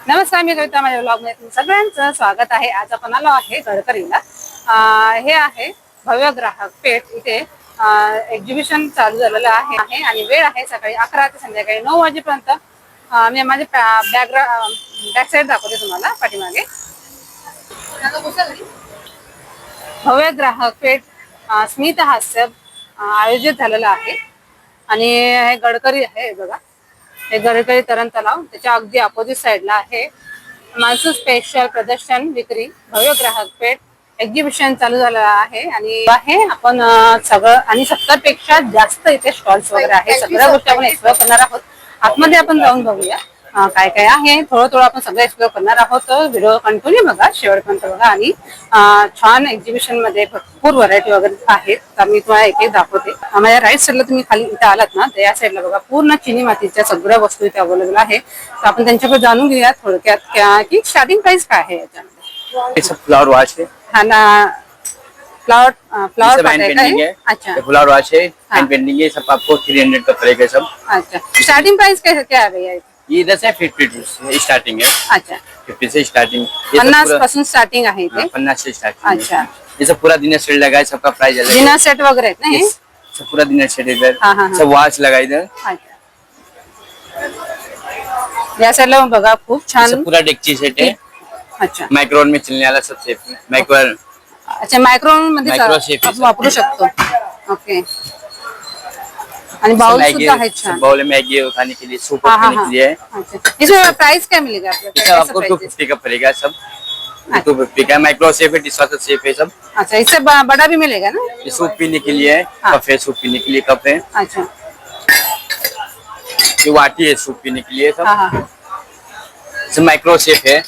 नमस्कार, मी कविता. माझ्या ब्लॉग मध्ये तुमचं सगळ्यांचं स्वागत आहे. आज आपण आलो आहे गडकरीला. हे आहे भव्य ग्राहक पेठ. इथे एक्झिबिशन चालू झालेलं आहे आणि वेळ आहे सकाळी 11 ते संध्याकाळी 9 वाजेपर्यंत. मी माझे बॅक साईड दाखवते तुम्हाला पाठीमागे. भव्य ग्राहक पेठ स्मित हास्य आयोजित झालेलं आहे आणि हे गडकरी आहे बघा. हे गडकरी तरण तलाव त्याच्या अगदी अपोजिट साइडला आहे. मान्सून स्पेशल प्रदर्शन विक्री भव्य ग्राहक पेठ एक्झिबिशन चालू झालेलं आहे आणि आपण सगळं आणि 70 पेक्षा जास्त इथे स्टॉल्स वगैरे आहे. सगळ्या गोष्टी आपण एक्सप्लोर करणार आहोत. आतमध्ये आपण जाऊन बघूया काय काय आहे. थोडं आपण सगळं एक्सप्लोर करणार आहोत. व्हिडिओ कंटिन्यू बघा, शेवटपर्यंत बघा. आणि छान एक्झिबिशन मध्ये भरपूर व्हरायटी वगैरे आहेत. तर मी तुम्हाला एक एक दाखवते. माझ्या राईट साईडला तुम्ही खाली इथे आलात ना, त्या साईडला बघा पूर्ण चिनी मातीच्या सगळ्या वस्तू इथे अवेलेबल आहे. तर आपण त्यांच्याकडे जाणून घेऊया थोडक्यात की स्टार्टिंग प्राइस काय आहे याच्यामध्ये. फ्लावर वॉश है। हा ना, फ्लावर है। अच्छा, फ्लावर वॉश है, हैंड पेंटिंग है। सब आपको 300 का पड़ेगा सब। अच्छा, स्टार्टिंग प्राइस कैसे क्या है भैया? ये 10 है, 50 स्टार्टिंग है। अच्छा, 50 से स्टार्टिंग। 50 पासून स्टार्टिंग आहे इथे। 50 से स्टार्टिंग। अच्छा, ये सब पूरा डिनर सेट लगा है, सबका प्राइस अलग है। डिनर सेट वगैरे आहेत ना हे? सब पूरा डिनर सेट इधर। हाँ। सब वॉच लगा इधर। अच्छा, या साईडला बघा खूप छान सब पूरा डेक्ची सेट है। अच्छा, माइक्रोवेव में चलने वाला सब सेट है। माइक्रोवेव। अच्छा, मायक्रोवेव मध्ये मायक्रो शेप आपण वापरू शकतो. ओके, आणि बाउल सुद्धा आहे छान. बाउल में मैगी खाने के लिए, सूप खाने के लिए है। अच्छा, इसमें प्राइस क्या मिलेगा इसका आपको 250 का पड़ेगा सब। 250 का माइक्रो सेफ है, डिस्वाटर सेफ है सब। अच्छा, इससे बड़ा भी मिलेगा ना? ये सूप पीने के लिए है, कप है, सूप पीने के लिए कप है। अच्छा, ये वाटी है सूप पीने के लिए सब। हाँ। सब माइक्रो सेफ है।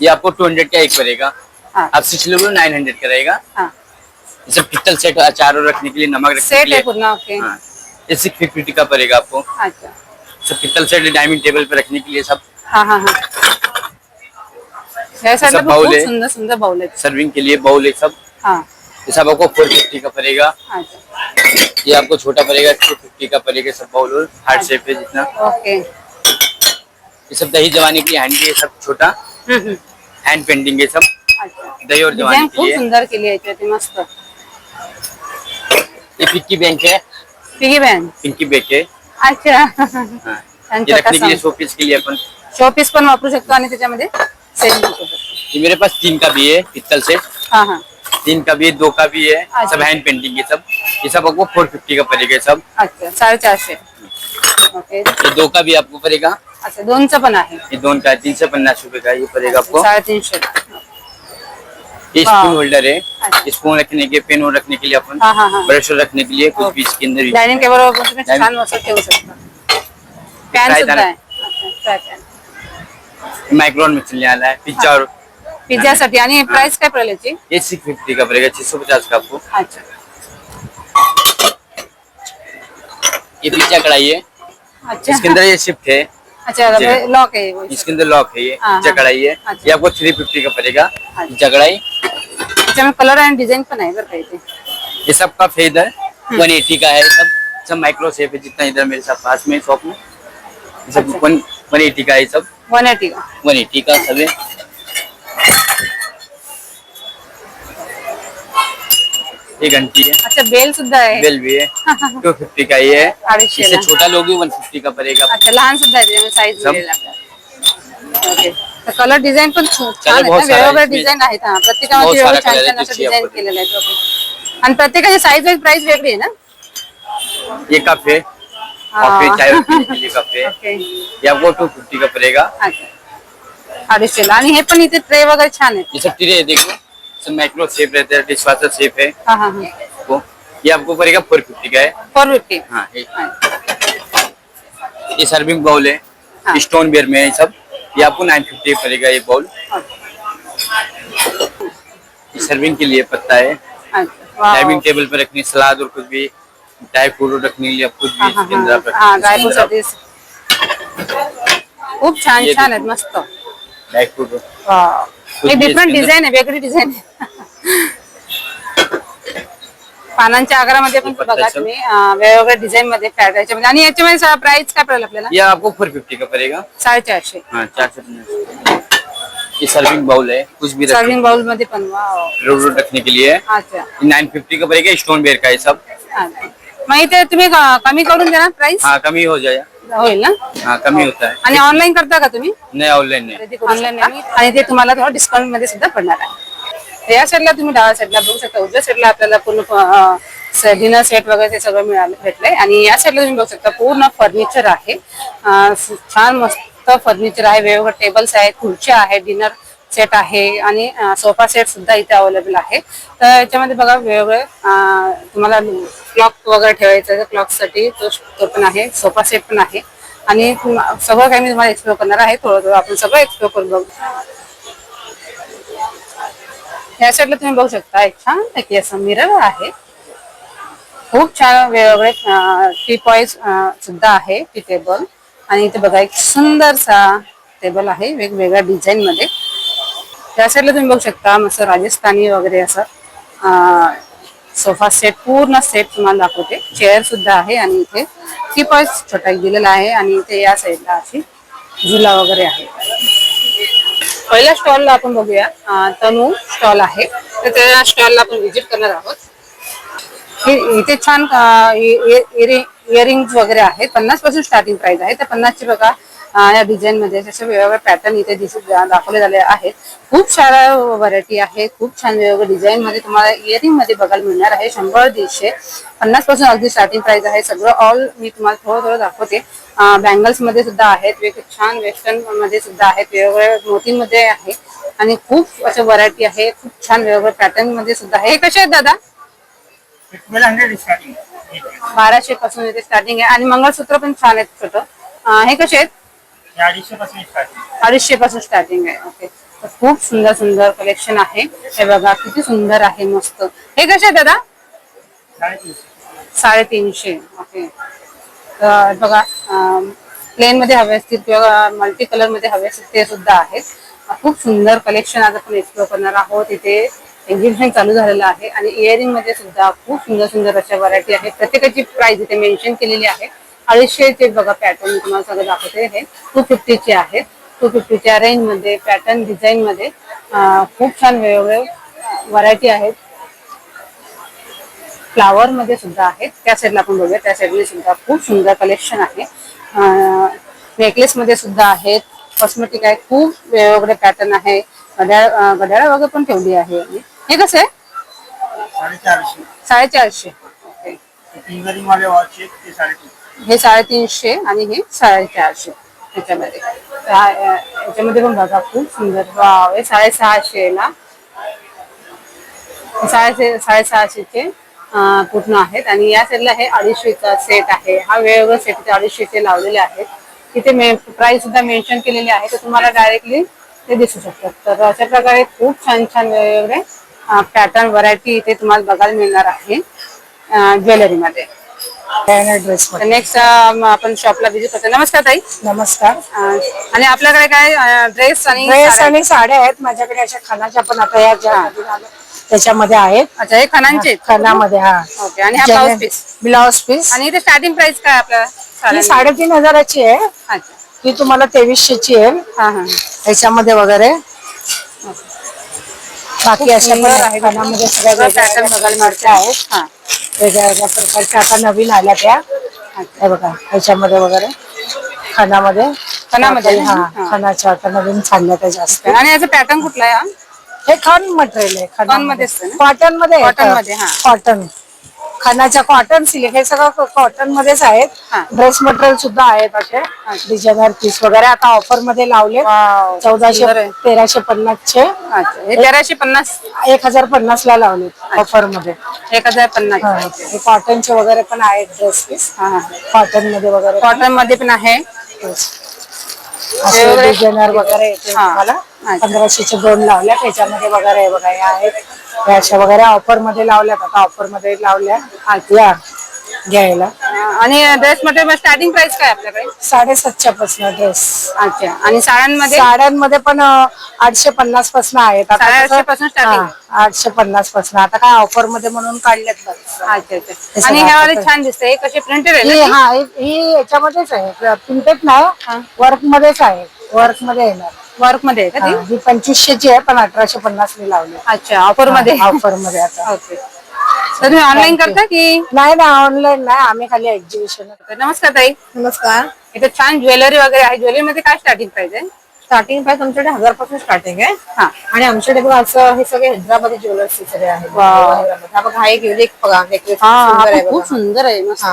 ये आपको 200 का एक पड़ेगा। आप 6 लोगे 900 का रहेगा। ये सब पित्तल सेट, अचार रखने के लिए, नमक रखने सेट के लिए है पूरा। ओके, ये 650 का पड़ेगा आपको। अच्छा, सब पित्तल सेट, डाइनिंग टेबल पे रखने के लिए सब। हाँ। या साइड सब बाउल है, सुंदर सुंदर बाउल है। सर्विंग के लिए बाउल है सब। हाँ, ये सब आपको 450 का पड़ेगा। अच्छा, ये आपको छोटा पड़ेगा 250 का पड़ेगा। सब बाउल हार्ड शेप है जितना। ओके, ये सब दही जमाने के लिए हैंडी है सब छोटा। हैंड पेंटिंग है सब। अच्छा, दही और जमाने डिझाइन के खूप लिए। सुंदर केली आहे याच्यात, मस्त. ये पिक्की बैंक है। Piggy bank. पिंकी बैंक है। अच्छा, हाँ। ये रखने के लिए शोपीस के लिए अपन शोपीस पण वापरू शकतो आणि त्याच्यामध्ये सेल करू शकतो. ये मेरे पास 3 का भी है पित्तल से। हाँ। 3 का भी है, 2 का भी है। अच्छा। सब हैंड पेंटिंग है सब। ये सब आपको 450 का पड़ेगा सब। अच्छा, 450. ओके, ये 2 का भी आपको पड़ेगा। अच्छा, दोनचं पण आहे. ये 2 का 350 रुपए का ये पड़ेगा आपको। 350. ये हाँ। स्पून होल्डर है। अच्छा। स्पून रखने के, पेन रखने के लिए अपन। हाँ। ब्रश रखने के लिए कुछ भी इसके अंदर। डायनिंग टेबलवर पण तुम्ही छान वस्तू ठेवू शकता. पॅन फ्राई सुद्धा दाना। आहे. अच्छा, फ्राय पॅन. माइक्रोन में चलने वाला है पिज्जा और पिझ्झासाठी. आणि प्राइस काय पडेल याची? ये 650 का पड़ेगा, 650 का आपको। अच्छा, ये पिज्जा कढ़ाई है। इसके अच्छा, अंदर ये शिफ्ट है। अच्छा, लॉक आहे वो. इसके अंदर लॉक है। ये हाँ, पिज्जा कढ़ाई है। अच्छा। ये आपको 350 का पड़ेगा पिज्जा कढ़ाई। त्याच्यामध्ये कलर आणि डिझाइन पण आहे बरं का इथे. ये सब का फेदर 180 का है सब। सब माइक्रो सेफ है जितना इधर मेरे साथ पास में शॉप में। ये सब 180 का है सब। 180 का. 180 का सब है। ये घंटी है। अच्छा, बेल सुद्धा आहे. बेल भी है। 250 का ये है। 250 इससे ला. छोटा लोगे 150 का पड़ेगा। अच्छा, लहान सुद्धा आहे त्याच्यामध्ये साईज सब. मिळेल आपल्याला. ओके, तर कलर डिझाइन पण छान आहे. बहुत सारा वेगवेगळे इसमें. डिझाइन आहेत. हा, प्रत्येकामध्ये बहुत वेगळं सारा छान color छान है, असं देखिए डिझाइन आपको. केलेलं आहे. ओके, आणि प्रत्येकाची साईज वाईज प्राइस वेगळी आहे ना? ये कप है। कॉफी चाय पीने के लिए कप है। ओके, ये आपको 250 का पड़ेगा। अच्छा, 250 ला. आणि हे पण इथे ट्रे वगैरे छान आहेत. ये सब टिरे है, देखो सब माइक्रो सेफ रहता है, डिशवाशर सेफ है। हाँ. वो ये आपको पड़ेगा 450 का है। 450. हाँ। ये सर्विंग बाउल है। हाँ। स्टोन बेयर में है सब। ये आपको 950 पड़ेगा ये बाउल। ये सर्विंग के लिए पत्ता है। अच्छा, डाइनिंग टेबल पर रखनी सलाद और कुछ भी ड्राई फ्रूट रखने के लिए कुछ भी इसके अंदर आप हाँ, रख ड्राय सकते हैं। फ्रूट खूप छान ये छान आहेत, मस्त. ड्राई फ्रूट एक डिफरंट डिझाईन आहे, वेगळी डिझाईन आहे. पानांच्या आकारामध्ये पण बघा तुम्ही वेगवेगळ्या डिझाइन मध्ये याच्यामध्ये. आणि याच्यामध्ये प्राइस काय पडेल आपल्याला? ये आपको 450 का पड़ेगा। 450. हाँ, 450। ये सर्विंग बाउल है, कुछ भी सर्विंग बाउल मध्ये पण वाव. रोड रखने के लिए। अच्छा 950 का पड़ेगा, स्टोन बेयर का है सब। अच्छा. मग इथे तुम्ही कमी करून देणार प्राइस? हाँ कमी हो जाएगा। होईल ना? हाँ कमी होता है। आणि ऑनलाईन करता का तुम्ही? नहीं ऑनलाइन नहीं। ऑनलाईन आणि ते तुम्हाला थोडं डिस्काउंट मध्ये सुद्धा पडणार आहे. या साईडला तुम्ही डाव्या साईडला बघू शकता, उजव्या साईडला आपल्याला पूर्ण डिनर सेट वगैरे ते सगळं भेटलंय. आणि या साईडला तुम्ही बघू शकता पूर्ण फर्निचर आहे. छान मस्त फर्निचर आहे, वेगवेगळे टेबल्स आहेत, खुर्च्या आहेत, डिनर सेट आहे आणि सोफा सेट सुद्धा इथे अवेलेबल आहे. तर याच्यामध्ये बघा वेगवेगळे तुम्हाला क्लॉक वगैरे ठेवायचं, क्लॉक साठी तो पण आहे, सोफा सेट पण आहे. आणि सगळं काही मी तुम्हाला एक्सप्लोर करणार आहे. थोडं आपण सगळं एक्सप्लोर करून बघू. या साईडला तुम्ही बघू शकता एक छान पैकी असं मिरर आहे. खूप छान वेगवेगळे टी पॉईज सुद्धा आहे, टी टेबल. आणि इथे बघा एक सुंदरसा टेबल आहे वेगवेगळ्या डिझाईन मध्ये. त्या साईडला तुम्ही बघू शकता मस्त राजस्थानी वगैरे असं सोफा सेट, पूर्ण सेट तुम्हाला दाखवते. चेअर सुद्धा आहे आणि इथे टी पॉईज छोटा एक दिलेला आहे. आणि इथे या साईडला अशी झुला वगैरे आहे. पहिल्या स्टॉलला आपण बघूया, तनू स्टॉल आहे. तर त्या स्टॉलला आपण व्हिजिट करणार आहोत. इथे छान इयरिंग वगैरे आहेत. 50 पासून स्टार्टिंग प्राइस आहे. तर 50 ची बघा या डिझाईन मध्ये जसे वेगवेगळे पॅटर्न इथे दाखवले झाले आहेत. खूप साऱ्या व्हरायटी आहे, खूप छान वेगवेगळ्या डिझाईन मध्ये तुम्हाला इयरिंग मध्ये बघायला मिळणार आहे. 100-150 पासून अगदी स्टार्टिंग प्राइस आहे. सगळं ऑल मी तुम्हाला थोडं दाखवते. बँगल्स मध्ये सुद्धा आहेत, वेगवेगळे छान वेस्टर्न मध्ये सुद्धा आहेत, वेगवेगळ्या मोतीमध्ये आहे. आणि खूप अशा व्हरायटी आहे, खूप छान वेगवेगळ्या पॅटर्न मध्ये सुद्धा आहे. हे कसे आहेत दादा? 1200 पासून इथे स्टार्टिंग आहे. आणि मंगळसूत्र पण छान आहेत छोटं. हे कसे आहेत? 250 पासून स्टार्टिंग आहे. ओके, खूप सुंदर सुंदर कलेक्शन आहे. हे बघा किती सुंदर आहे, मस्त. हे कसे आहेत दादा? 350. ओके, तर बघा प्लेन मध्ये हवे असतील किंवा मल्टी कलर मध्ये हवे असतील ते सुद्धा आहेत. खूप सुंदर कलेक्शन आज आपण एक्सप्लोर करणार आहोत. इथे एक्झिबिशन चालू झालेलं आहे. आणि इयरिंग मध्ये सुद्धा खूप सुंदर सुंदर अशा व्हरायटी आहेत. प्रत्येकाची प्राइस इथे मेन्शन केलेली आहे. 250 बघा पॅटर्न तुम्हाला सगळं दाखवते. हे 250 चे आहेत. 250च्या रेंज मध्ये पॅटर्न डिझाईन मध्ये खूप छान वेगवेगळे व्हरायटी आहेत. फ्लावर मध्ये सुद्धा आहेत. त्या साईडला आपण बघूया, त्या साईडला सुद्धा खूप सुंदर कलेक्शन आहे. नेकलेस मध्ये सुद्धा आहेत, कॉस्मेटिक आहे, खूप वेगवेगळे पॅटर्न आहे. घड्याळ वगैरे पण ठेवली आहे. हे कसं आहे? 450. ओके, हे 350 आणि हे 450 याच्यामध्ये. याच्यामध्ये पण बघा खूप सुंदर. वाव, हे 650 ला 650चे पूर्ण आहेत. आणि या साईडला हे 250चा सेट आहे. हा वेगवेगळा सेट 250चे लावलेले आहेत. तिथे प्राइस सुद्धा मेन्शन केलेली आहे, तर तुम्हाला डायरेक्टली ते दिसू शकतात. तर अशा प्रकारे खूप छान छान वेगवेगळे पॅटर्न व्हरायटी इथे तुम्हाला बघायला मिळणार आहे ज्वेलरी मध्ये. नेक्स्ट आपण शॉपला व्हिजिट करतो. नमस्कार ताई. नमस्कार. आणि आपल्याकडे काय ड्रेस आणि साड्या आहेत माझ्याकडे. अशा खणाच्या पण आता या ज्या त्याच्यामध्ये आहेत. अच्छा, हे खणांचे खणामध्ये. हा, ओके. आणि हा ब्लाउज पीस. Blouse piece. आणि इथे स्टार्टिंग प्राइस काय आपल्याला? 3500ची आहे. अच्छा, ती तुम्हाला 2300ची आहे. हा हा, ह्याच्यामध्ये वगैरे. बाकी अशा पण आहे. खणामध्ये सगळ्या पॅटर्न बघायला मिळते आहेत. हा, वेगळ्या वेगळ्या प्रकारच्या आता नवीन आल्या त्या. हे बघा ह्याच्यामध्ये वगैरे खणामध्ये. हा, खणाच्या आता नवीन चालल्या त्या जास्त. आणि याचा पॅटर्न कुठला आहे? हे खण मटेरियल आहे. खणामध्ये असतं ना? कॉटन मध्ये. कॉटन मध्ये. हा, कॉटन, खणाच्या कॉटन सिल्क, हे सगळं कॉटन मध्येच आहेत. ड्रेस मटेरियल सुद्धा आहेत असे डिझायनर पीस वगैरे. आता ऑफर मध्ये लावले. 1350 चे. अच्छा, हे 1350. 1050 ला लावले ऑफर मध्ये. 1050. हे कॉटनचे वगैरे पण आहेत ड्रेस पीस. कॉटन मध्ये वगैरे. कॉटन मध्ये पण आहे. असे डिझायनर वगैरे येते तुम्हाला. 1500चे 2 लावल्या त्याच्यामध्ये वगैरे. बघा या आहेत अशा वगैरे ऑफर मध्ये लावल्यात. आता ऑफर मध्ये लावल्या या घ्यायला. आणि ड्रेस मटेरियल स्टार्टिंग प्राइस काय आपल्याकडे? 750 पासून ड्रेस. अच्छा, आणि साड्यांमध्ये पण 850 पासून आहेत. 850 पासून स्टार्टिंग. 850 पासून. आता काय ऑफर मध्ये म्हणून काढलेत. अच्छा अच्छा. आणि ह्या वाले छान दिसते. हे कसे प्रिंटेड आहे? ही याच्यामध्येच आहे, प्रिंटेड नाही, वर्क मध्येच आहे. वर्क मध्ये येणार. वर्क मध्ये आहे का ती? ही 2500 ची आहे पण 1850 नी लावली. अच्छा, ऑफर मध्ये. ऑफर मध्ये आता. ओके. तर तुम्ही ऑनलाईन करता की? नाही ना, ऑनलाईन नाही, आम्ही खाली एक्झिबिशन. नमस्कार ताई. नमस्कार. इथे छान ज्वेलरी वगैरे आहे. ज्वेलरी मध्ये काय स्टार्टिंग प्राइस आहे? स्टार्टिंग प्राइस आमच्याकडे 1000 पासून स्टार्टिंग आहे. हा. आणि आमच्याकडे बघा असं हे सगळे हैदराबादी ज्वेलर्स सगळे आहेत. हा बघा, हा एक बघा नेकलेस सुंदर आहे खूप बघा. सुंदर आहे, मस्त.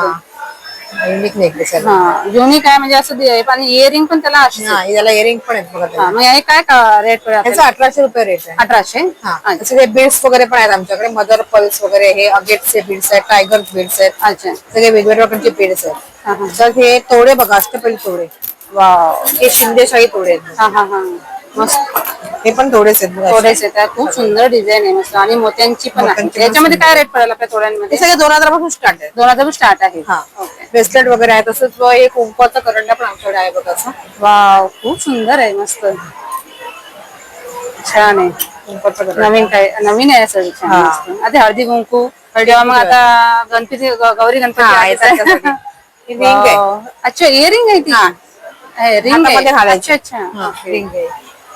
युनिक नेकलेस आहे. हा, युनिक आहे म्हणजे असं आणि इयरिंग पण त्याला असते. हा, याला इयरिंग पण आहेत बघा त्याला. मग हे काय रेट पडेल? याचा 1800 रुपये रेट आहे. 1800. हा, सगळे बीड्स वगैरे पण आहेत आमच्याकडे. मदर पल्स वगैरे, हे अगेटचे बीड्स आहेत, टायगर बीड्स आहेत. अच्छा. सगळे वेगवेगळ्या प्रकारचे बीड्स आहेत. तर हे तोडे बघा, अष्टपैलू तोडे. वाव. हे शिंदेशाही तोडे आहेत. हा हा हा, मस्त. हे पण तोडेच आहेत बघा. थोडेसे त्यात खूप सुंदर डिझाईन आहे, मस्त. आणि मोत्यांची पण आहे. मोत्यांची पण याच्यामध्ये सुंदर काय रेट पडेल आपल्या थोड्यांमध्ये? हे सगळे 2000 पासून स्टार्ट आहे. 2000 स्टार्ट आहे. हा, ओके. ब्रेसलेट वगैरे आहे. तसंच हे कुंकवाचं करंडा पण आमच्याकडे आहे बघा असं. वाव, खूप सुंदर आहे, मस्त. छान आहे. कुंकवाचं करंडा. नवीन आहे सर. छान, हा. मस्त. आता हळदी कुंकू किंवा मग आता गणपती गौरी गणपती हा, आहे. त्याच्यासाठी. ही रिंग आहे. वाव. अच्छा, इयरिंग आहे ती. रिंग आहे. हातामध्ये घालायची. अच्छा अच्छा. हा, ओके. रिंग आहे.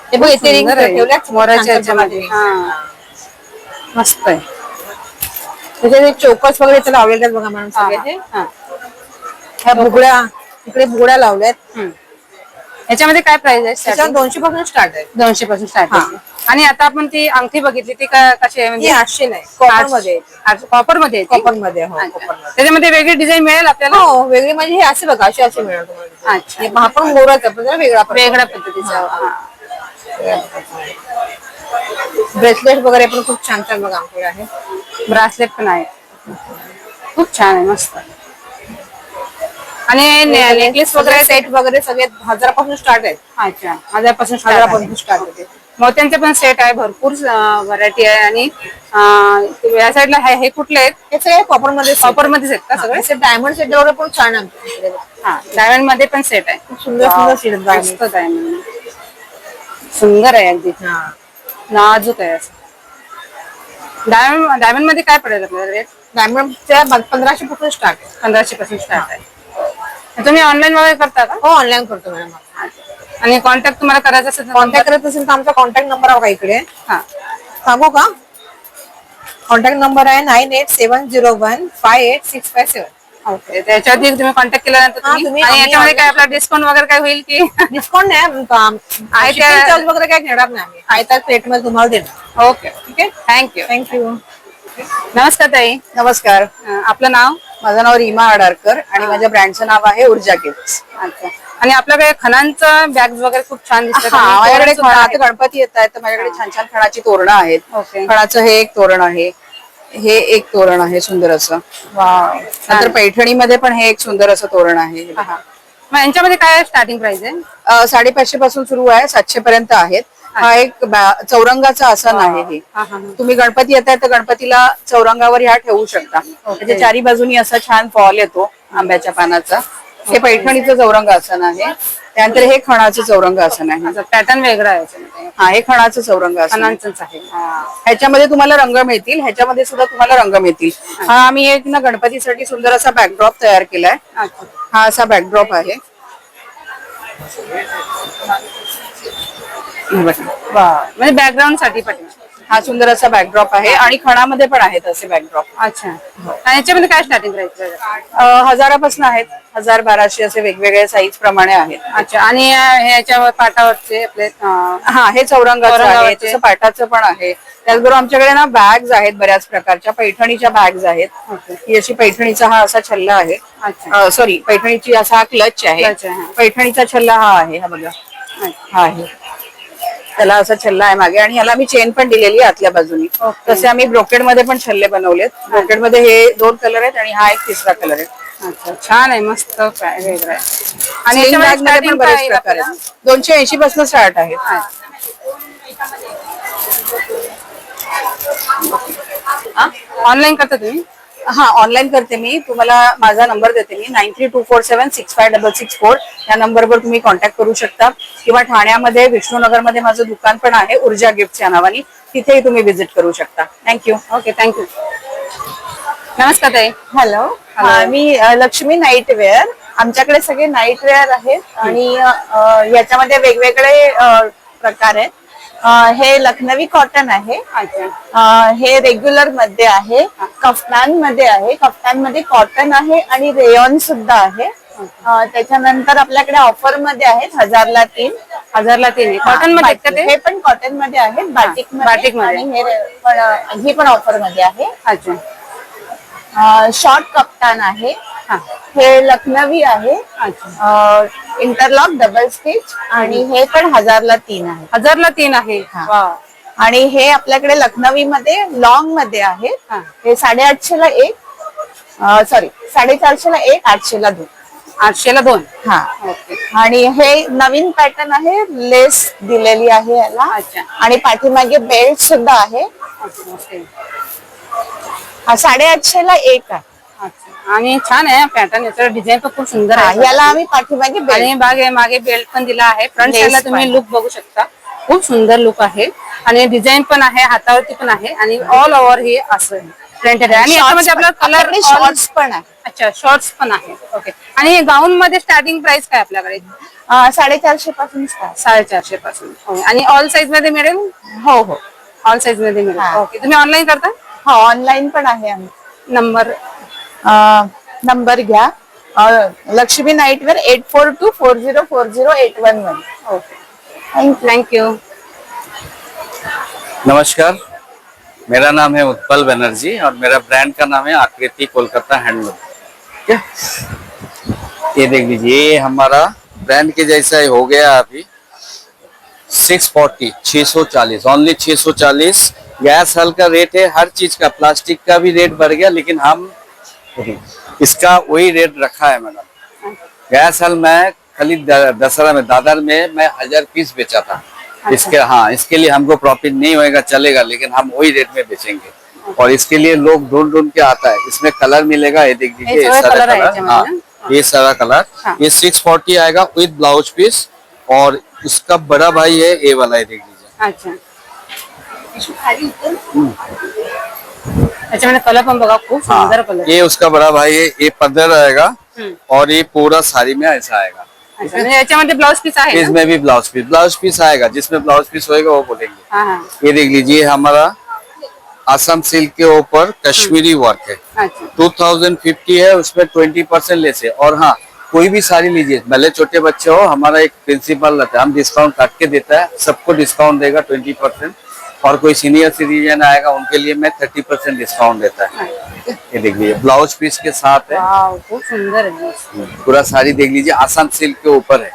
हे बघ, इथे रिंग सुंदर आहे. ठेवल्यात मोराच्या याच्यामध्ये. हा, मस्त आहे. त्याच्यात एक चौकस वगैरे इथे लावलेले आहेत बघा मॅडम सगळे हे. हा. ह्या बुगड्या, इकडे बुगड्या लावल्यात. हम्म. याच्यामध्ये काय प्राइस आहे? त्याच्यात 200 पासून स्टार्ट आहे. 200 पासून स्टार्ट आहे. आणि आता आपण ती अंगठी बघितली ती कशी आहे ही म्हणजे? 800 नाही, कॉपर मध्ये. कॉपर मध्ये आहे ती? कॉपर मध्ये, हो, अच्छा. कॉपर मध्ये. त्याच्यामध्ये वेगळी डिझाईन मिळेल आपल्याला? हो, वेगळी म्हणजे हे असे बघा, असे मिळेल तुम्हाला. अच्छा. हे हा पण मोराचा पण जरा वेगळा पडतो. वेगळ्या पद्धतीचा. हा. ब्रेसलेट वगैरे पण खूप छान छान बघा आमच्याकडे आहे. ब्रासलेट पण आहे. खूप छान आहे, मस्त. आणि नेकलेस वगैरे? सेट वगैरे सगळे 1000 पासून स्टार्ट आहे. अच्छा, 1000 पासून 1000 पासून स्टार्ट होते. मोत्यांचे पण सेट आहे, भरपूर व्हरायटी आहे. आणि या साईडला हे कुठले आहेत? हे सगळे कॉपर मध्ये, कॉपर मध्येच आहेत का सगळे? सगळे डायमंड सेट वगैरे पण छान आहे आमच्याकडे. हा, डायमंड मध्ये पण सेट आहे. खूप सुंदर सुंदर सेट आहेत मस्त डायमंड. सुंदर आहे अगदी. नाजूक आहे असं. डायमंड मध्ये काय पडेल आपल्याला रेट? डायमंडच्या 1500 पासून स्टार्ट आहे. 1500 पासून स्टार्ट आहे. तुम्ही ऑनलाईन वगैरे करता का? हो, ऑनलाईन करतो मॅडम. आणि कॉन्टॅक्ट तुम्हाला करायचा असेल तर? कॉन्टॅक्ट करत असेल तर आमचा कॉन्टॅक्ट नंबर आहे बघा इकडे. हा, सांगू का? कॉन्टॅक्ट नंबर आहे 9870158657. ओके. त्याच्यावरती तुम्ही कॉन्टॅक्ट केल्यानंतर तुम्ही आणि याच्यामध्ये काय आपला डिस्काउंट वगैरे काय होईल की? डिस्काउंट नाही चार्ज वगैरे काय घेणार नाही आम्ही. आहे त्या रेट मध्ये तुम्हाला देणार. ओके, ठीक आहे. थँक्यू. थँक्यू. नमस्कार ताई. नमस्कार. आपलं नाव? माझं नाव रीमा आडारकर आणि माझ्या ब्रँडचं नाव आहे ऊर्जा गिफ्ट्स. अच्छा. आणि आपल्याकडे खणांचं बॅग्स वगैरे खूप छान दिसतात. हा, माझ्याकडे आता गणपती येत आहेत तर माझ्याकडे छान छान खणाची तोरणं आहेत. ओके. खणाचं हे एक तोरण आहे, हे एक तोरण आहे सुंदर असं. वाव. नंतर पैठणीमध्ये पण हे एक सुंदर असं तोरण आहे. मग यांच्यामध्ये काय स्टार्टिंग प्राइस आहे? 550 पासून सुरू आहे, 700 पर्यंत आहेत. हा एक चौरंगाचा आसन आहे. हे तुम्ही गणपती येताय तर गणपतीला चौरंगावर ह्या ठेवू शकता. त्याच्या चारी बाजूनी असा छान फॉल येतो आंब्याच्या पानाचा. हे पैठणीचं चौरंग आसन आहे. त्यानंतर हे खणाचं चौरंग आसन आहे. पॅटर्न वेगळा आहे याच्यामध्ये. हा, हे खणाचं चौरंग आसन आहे. खणांचंच आहे. ह्याच्यामध्ये तुम्हाला रंग मिळतील, ह्याच्यामध्ये सुद्धा तुम्हाला रंग मिळतील. हा, आम्ही एक ना गणपतीसाठी सुंदर असा बॅकड्रॉप तयार केलाय. हा असा बॅकड्रॉप आहे. म्हणजे बॅकग्राऊंड साठी पाठीमा. हा सुंदर असा बॅकड्रॉप आहे आणि खणामध्ये पण आहेत असे बॅकड्रॉप. अच्छा. आणि याच्यामध्ये काय स्टार्टिंग प्राइस आहे? 1000पासून आहेत, 1000-1200 असे वेगवेगळे साईज प्रमाणे आहेत. अच्छा. आणि ह्याच्यावर पाटावरचे आपले हा, हे चौरंगाचं आहे, तसं पाटाचं पण आहे. त्याचबरोबर आमच्याकडे ना बॅग्स आहेत बऱ्याच प्रकारच्या. पैठणीच्या बॅग्स आहेत. ही अशी पैठणीचा हा असा छल्ला आहे. सॉरी, पैठणीची असा हा क्लच आहे. पैठणीचा छल्ला हा आहे. हा बघा, हा आहे. त्याला असा छल्ला आहे मागे आणि ह्याला मी चेन पण दिलेली आहे आतल्या बाजूनी. तसे आम्ही ब्रोकेड मध्ये पण छल्ले बनवलेत. ब्रोकेड मध्ये हे 2 कलर आहेत आणि हा एक 3रा कलर आहे. अच्छा, छान आहे, मस्त वेगळं आहे. आणि बॅग मध्ये पण बरेच प्रकार आहेत. 280 पासून स्टार्ट आहे. ऑनलाईन करता तुम्ही? हा, ऑनलाईन करते मी. तुम्हाला माझा नंबर देते मी 9324765664. या नंबरवर तुम्ही कॉन्टॅक्ट करू शकता. किंवा ठाण्यामध्ये विष्णुनगरमध्ये माझं दुकान पण आहे ऊर्जा गिफ्टच्या नावाने. तिथेही तुम्ही व्हिजिट करू शकता. थँक्यू. Okay, thank you. नमस्कार ताई. हॅलो, मी लक्ष्मी नाईटवेअर. आमच्याकडे सगळे नाईट वेअर आहेत आणि याच्यामध्ये वेगवेगळे प्रकार आहेत. हे लखनवी कॉटन आहे. हे रेग्युलर मध्ये आहे, कफ्तान मध्ये आहे. कफ्तान मध्ये कॉटन आहे आणि रेयॉन सुद्धा आहे. त्याच्यानंतर आपल्याकडे ऑफर मध्ये आहेत 1000ला 3. 1000ला 3 कॉटन मध्ये आहेत का ते? हे पण कॉटन मध्ये आहेत, बाटिक बाटिक मध्ये. आणि ही पण ऑफर मध्ये आहे. अच्छा. शॉर्ट कप्तान आहे. हे लखनवी आहे, इंटरलॉक डबल स्टिच आणि हे पण 1000ला 3 आहे. 1000ला 3 आहे. वा. आणि हे आपल्याकडे लखनवी मध्ये लॉंग मध्ये आहे. हे 850ला 1, सॉरी 450ला 1, 800ला 2. 800ला 2. हा. आणि हे नवीन पॅटर्न आहे, लेस दिलेली आहे याला. अच्छा. आणि पाठीमागे बेल्ट सुद्धा आहे. हा 850ला 1 आहे. आणि छान आहे पॅटर्न, याचा डिझाईन पण खूप सुंदर आहे. याला आम्ही पाठीमागे आणि मागे बेल्ट पण दिला आहे. फ्रंट साइडला तुम्ही लुक बघू शकता, खूप सुंदर लुक आहे. आणि डिझाईन पण आहे, हातावरती पण आहे आणि ऑल ओव्हर हे असं प्रिंटेड आहे. आणि याच्यामध्ये आपला कलर शॉर्ट्स पण आहे. अच्छा, शॉर्ट्स पण आहे. ओके. आणि गाऊन मध्ये स्टार्टिंग प्राइस काय आपल्याकडे? 450 पासून स्टार्ट. 450 पासून. आणि ऑल साईज मध्ये मिळेल? हो हो, ऑल साईज मध्ये मिळेल. ओके. तुम्ही ऑनलाईन करता? हा, ऑनलाईन पण आहे. नंबर घ्या. लक्ष्मी नाईटवेअर 8424040811. Okay, thank you. नमस्कार, मेरा नाम है उत्पल बनर्जी और मेरा ब्रांड का नाम है आकृति कोलकाता हैंडलूम. ठीक है, ये देख लीजिए, ये हमारा ब्रांड के जैसा ही हो गया अभी. 640, 640, ओनली 640. गैस हल का रेट है, हर चीज का, प्लास्टिक का भी रेट बढ़ गया, लेकिन हम इसका वही रेट रखा है मैडम. गैस हल मैं खाली दशहरा में दादर में मैं 1000 पीस बेचा था. इसके इसके लिए हमको प्रॉफिट नहीं होएगा, चलेगा, लेकिन हम वही रेट में बेचेंगे. और इसके लिए लोग ढूंढ ढूंढ के आता है. इसमें कलर मिलेगा, ये देख लीजिए, ये सारा कलर. हाँ, ये सारा कलर. ये 640 आएगा विद ब्लाउज पीस. और उसका बड़ा भाई है ये वाला, ये देख लीजिए. अच्छा. त्याच्यामध्ये कलर पण बघा, खूप सुंदर कलर. ये उसका बड़ा भाई है, ये पदर आएगा और ये पूरा साड़ी में ऐसा आएगा. अच्छा, म्हणजे याच्यामध्ये ब्लाउज पीस आहे ना? इसमें भी ब्लाउज पीस आएगा. जिसमें ब्लाउज पीस होएगा वो बोलेंगे. हाँ, हाँ. ये देख लीजिए, हमारा असम सिल्क के ऊपर कश्मीरी वर्क है. अच्छा. 2050 है, उसमें 20% लेस है. और हाँ, कोई भी साड़ी लीजिए, भले छोटे बच्चे हो, हमारा एक प्रिंसिपल रहता है, हम डिस्काउंट काट के देता है, सबको डिस्काउंट देगा 20%. और कोई सीनियर सिटीजन आएगा उनके लिए मैं 30% डिस्काउंट देता है. ये देख लीजिए, ब्लाउज पीस के साथ है. वाव, खूप सुंदर आहे. पूरा साड़ी देख लीजिए, आसाम सिल्क के ऊपर है.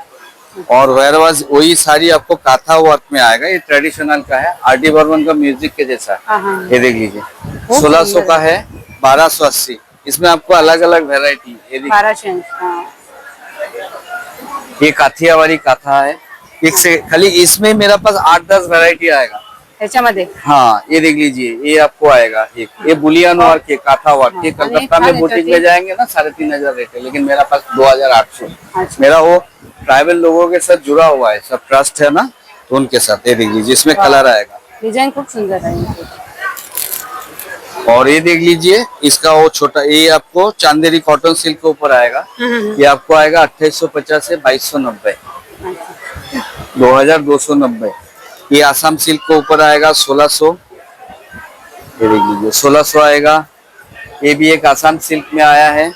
और वेयरवाज वही साड़ी आपको काथा वर्क में आएगा. ये ट्रेडिशनल का है, आर.डी. बर्मन का म्यूजिक के जैसा. ये देख लीजिए, 1600 का है, 1280. इसमें आपको अलग अलग वेरायटी. ये 1280. ये काठियावाड़ी काथा है. एक से खाली इसमें मेरा पास 8-10 वेरायटी आएगा. याच्यामध्ये हाँ, ये देख लीजिए, ये आपको आएगा. ये बुलियन वर्क है, काथा वर्क. ये कलकत्ता में बुटीक में जाएंगे ना 3500 रेट है, लेकिन मेरा पास 2800. मेरा वो ट्राइबल लोगों के साथ जुड़ा हुआ है, सब ट्रस्ट है ना, तो उनके साथ. ये देख लीजिए, इसमें कलर आएगा. डिजाइन खूप सुंदर आहे. और ये देख लीजिए, इसका वो छोटा, ये आपको चांदेरी कॉटन सिल्क के ऊपर आएगा. ये आपको आएगा 2850 से 2290, 2290. ये आसाम सिल्क के ऊपर आएगा 1600. ये देख लीजिए, 1600 आएगा. ये भी एक आसाम सिल्क में आया है.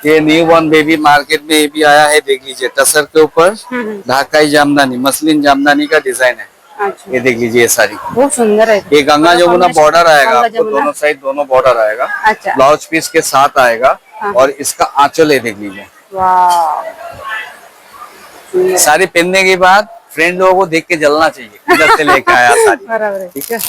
ये न्यू बॉर्न बेबी मार्केट में ये भी आया है. देख लीजिए, टसर के ऊपर ढाकाई जामदानी, मसलिन जामदानी का डिजाइन है. अच्छा, ये देख लीजिए, ये साड़ी खूप सुंदर आहे. ये गंगा जमुना बॉर्डर आएगा गंगा आपको, जमुना. दोनों साइड दोनों बॉर्डर आएगा. अच्छा. ब्लाउज पीस के साथ आएगा. और इसका आंचल है, देख लीजिए. वाव, साड़ी पहनने के बाद फ्रेंड लोगों को देख के जलना चाहिए, किधर से लेके आया साड़ी. बरोबर आहे. ठीक है.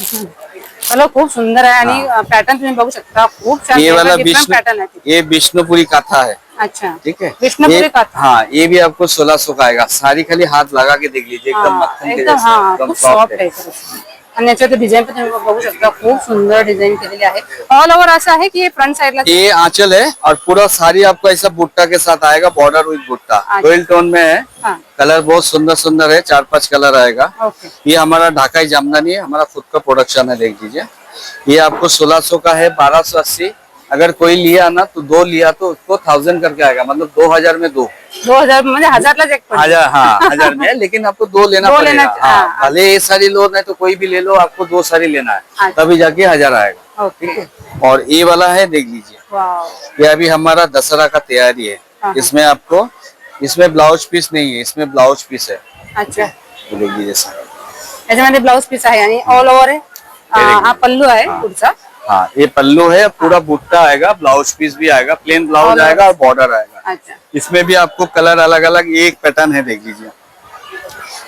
चलो, खूप सुंदर आहे. आणि पॅटर्न तुम्ही बघू शकता, खूप छान ये वाला पॅटर्न आहे. ये विष्णुपुरी काथा है. अच्छा, ठीक है. विष्णुपुरी काथा. हाँ, ये भी आपको 1600 का आएगा. साड़ी खाली हाथ लगा के देख लीजिए, एकदम मक्खन के एकदम, जैसा, हा, एकदम खूप सॉफ्ट सॉफ्ट है. आहे. आणि याच्यावरती डिझाईन पण तुम्ही बघू शकता, खूप सुंदर डिझाईन केलेली आहे. ऑल ओव्हर असं आहे की फ्रंट साइडला ये आंचल है और पूरा साड़ी आपको ऐसा बुट्टा के साथ आएगा, बॉर्डर विद बुट्टा. रॉयल टोन में है. हाँ. कलर बहुत सुंदर सुंदर है, 4-5 कलर आएगा. ओके. ये हमारा ढाकाई जामदानी है, हमारा खुद का प्रोडक्शन है. देख लीजिए, ये आपको 1600 का है, 1280. अगर कोई लिया ना तो 2 लिया तो उसको 1000 करके आएगा, मतलब 2000 में 2। 2000 म्हणजे 1000लाच एक पडतो. 1000, हाँ 1000 में है, लेकिन आपको 2 लेना दो पड़ेगा। लेना- हाँ, हाँ। भले ये सारी लो नहीं तो कोई भी ले लो, आपको 2 सारी लेना है, अच्छा। तभी जाके 1000 आएगा। ओके. और ये वाला है, देख लीजिए, वाव. ये अभी हमारा दशहरा का तैयारी है। हाँ। इसमें आपको, इसमें ब्लाउज पीस नहीं है, इसमें ब्लाउज पीस है। अच्छा. ये देख लीजिए सर। याच्यामध्ये ब्लाउज पीस आहे आणि ऑल ओव्हर आहे. हा पल्लू आहे पुढचा. हाँ, ये पल्लू है, पूरा बुट्टा आएगा, ब्लाउज पीस भी आएगा, प्लेन ब्लाउज और- आएगा और बॉर्डर आएगा। अच्छा. इसमें भी आपको कलर अलग अलग, एक पैटर्न है, देख लीजिए।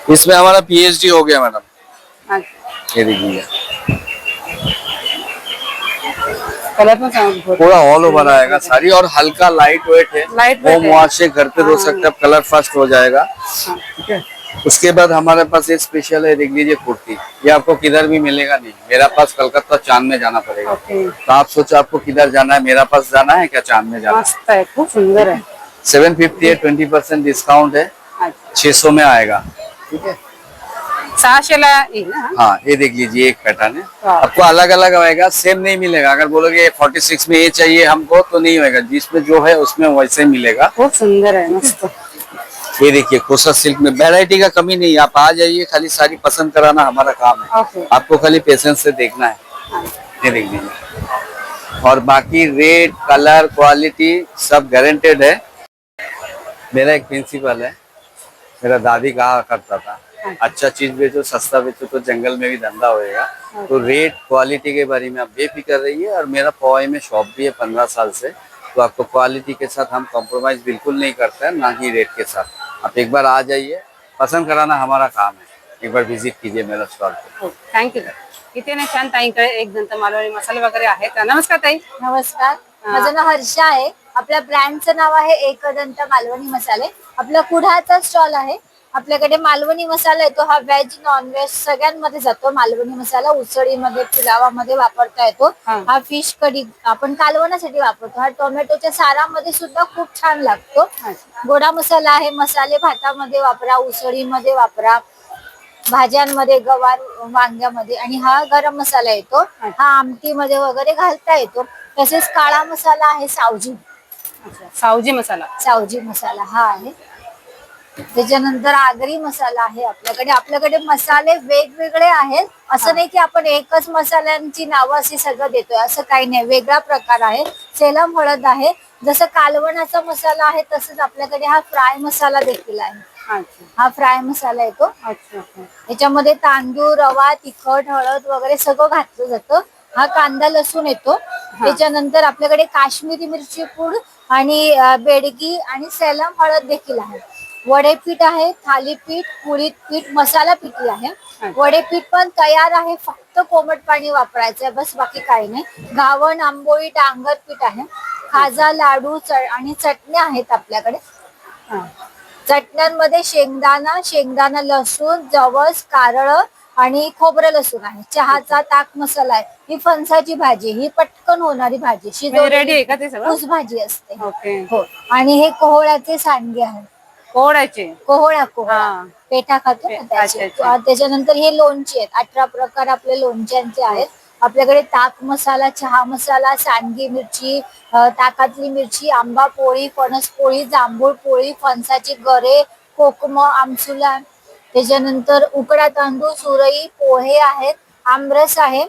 इसमें हमारा PhD हो गया मैडम, अच्छा. ये देख लीजिए, कलर पण चांगला. पूरा ऑल ओवर आएगा साड़ी, और हल्का लाइट वेट है, Light weight होम है। वॉश से घर पे धो सकते हैं, कलर फर्स्ट हो जाएगा। ठीक है। उसके बाद हमारे पास एक स्पेशल है, देख लीजिए कुर्ती, ये आपको किधर भी मिलेगा नहीं, मेरा पास कलकत्ता चांद में जाना पड़ेगा। ओके. तो आप सोचो आपको किधर जाना है, मेरा पास जाना है क्या, चांद में जाना है। मस्त आहे, खूप सुंदर आहे. 750 है, 20% डिस्काउंट है, अच्छा. 600 में आएगा। ठीक है। 600ला येईल ना. हाँ, ये देख लीजिए, एक पैटर्न है, वाह. आपको अलग अलग आएगा, सेम नहीं मिलेगा। अगर बोलोगे 46 में ये चाहिए हमको, तो नहीं होगा, जिसमें जो है उसमें वैसे मिलेगा। खूप सुंदर आहे, मस्त. ये देखिए, कोसा सिल्क में वैरायटी का कमी नहीं है, आप आ जाइए, खाली साड़ी पसंद कराना हमारा काम है, ओके. आपको खाली पेशेंस से देखना है। ये देख लीजिए, और बाकी रेट, कलर, क्वालिटी सब गारंटेड है। मेरा एक प्रिंसिपल है, मेरा दादी कहा करता था, अच्छा चीज बेचो, सस्ता बेचो, तो जंगल में भी धंधा होएगा। तो रेट, क्वालिटी के बारे में आप बेफिक्र रहिए, और मेरा पवाई में शॉप भी है 15 साल से, तो आपको क्वालिटी के साथ हम कॉम्प्रोमाइज बिल्कुल नहीं करते हैं, ना ही रेट के साथ। आप एक बार आ जाइए, पसंद कराना हमारा काम है, एक बार विजिट कीजिए मेरा स्टॉल पे। थँक्यू. इथे ना छान ताईंकडे एक दंत मालवणी मसाले वगैरे आहेत. नमस्कार ताई. नमस्कार, माझं नाव हर्षा आहे. आपल्या ब्रँडचं नाव आहे एकदंत मालवणी मसाले. आपला कुडाळचा स्टॉल आहे. आपल्याकडे मालवणी मसाला येतो, हा व्हेज नॉन व्हेज सगळ्यांमध्ये जातो. मालवणी मसाला उसळीमध्ये, पुलावामध्ये वापरता येतो. हा फिश कढी आपण कालवणासाठी वापरतो. हा टोमॅटोच्या सारामध्ये सुद्धा खूप छान लागतो. गोडा मसाला आहे, मसाले भातामध्ये वापरा, उसळीमध्ये वापरा, भाज्यांमध्ये, गवार वांग्यामध्ये. आणि हा गरम मसाला येतो, हा आमटीमध्ये वगैरे घालता येतो. तसेच काळा मसाला आहे, सावजी सावजी मसाला. सावजी मसाला हा आहे. त्याच्यानंतर आगरी मसाला आहे आपल्याकडे मसाले वेगवेगळे आहेत. असं नाही की आपण एकच मसाल्यांची नावं अशी सगळं देतोय, असं काही नाही. वेगळा प्रकार आहे. सेलम हळद आहे, जसं कालवणाचा मसाला आहे तसंच आपल्याकडे हा फ्राय मसाला देखील आहे. अच्छा. हा फ्राय मसाला येतो. अच्छा. याच्यामध्ये तांदूळ, रवा, तिखट, हळद वगैरे सगळं घातलं जातं. हा कांदा लसूण येतो. त्याच्यानंतर आपल्याकडे काश्मीरी मिरची पूड आणि बेडगी आणि सेलम हळद देखील आहे. वडेपीठ आहे, थालीपीठ, कुळीत पीठ, मसाला पिठी आहे. वडेपीठ पण तयार आहे, फक्त कोमट पाणी वापरायचंय बस, बाकी काही नाही. घावण, आंबोळी, डांगर पीठ आहे. खाजा, लाडू आणि चटण्या आहेत आपल्याकडे. चटण्यांमध्ये शेंगदाणा, लसूण, जवस, कारळ आणि खोबरं लसूण आहे. चहाचा ताक मसाला आहे. ही फणसाची भाजी, ही पटकन होणारी भाजी, रेडी शिजवलेली आहे का ते सगळं? ऊस भाजी असते. ओके. हो. आणि हे कोहळ्याचे सांडगे आहेत. कोहळ्याचे. कोहळा हा. पेठा खातो ना त्याचे. अच्छा. त्याच्यानंतर हे लोणचे आहेत. 18 प्रकार आपले लोणच्यांचे आहेत. आपल्याकडे ताक मसाला, चहा मसाला, सांडगी मिरची, ताकातली मिरची, आंबा पोळी, फणस पोळी, जांभूळ पोळी, फणसाचे गरे, कोकम, आमसुला, त्याच्यानंतर उकडा तांदूळ, सुरई, पोहे आहेत, आमरस आहे.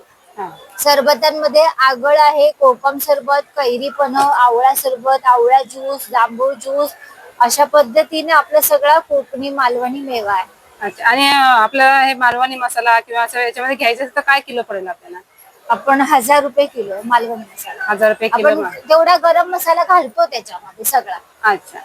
सरबतांमध्ये आगळ आहे, कोकम सरबत, कैरीपण, आवळा सरबत, आवळा ज्यूस, जांभूळ ज्यूस, अशा पद्धतीने आपला सगळा कोकणी मालवणी मेवा आहे. अच्छा. आणि आपल्याला हे मालवणी मसाला किंवा असं याच्यामध्ये घ्यायचं असेल तर काय किलो पडेल आपल्याला? आपण 1000 रुपये किलो मालवणी मसाला. 1000 रुपये किलो. आपण तेवढा गरम मसाला घालतो त्याच्यामध्ये सगळा. अच्छा.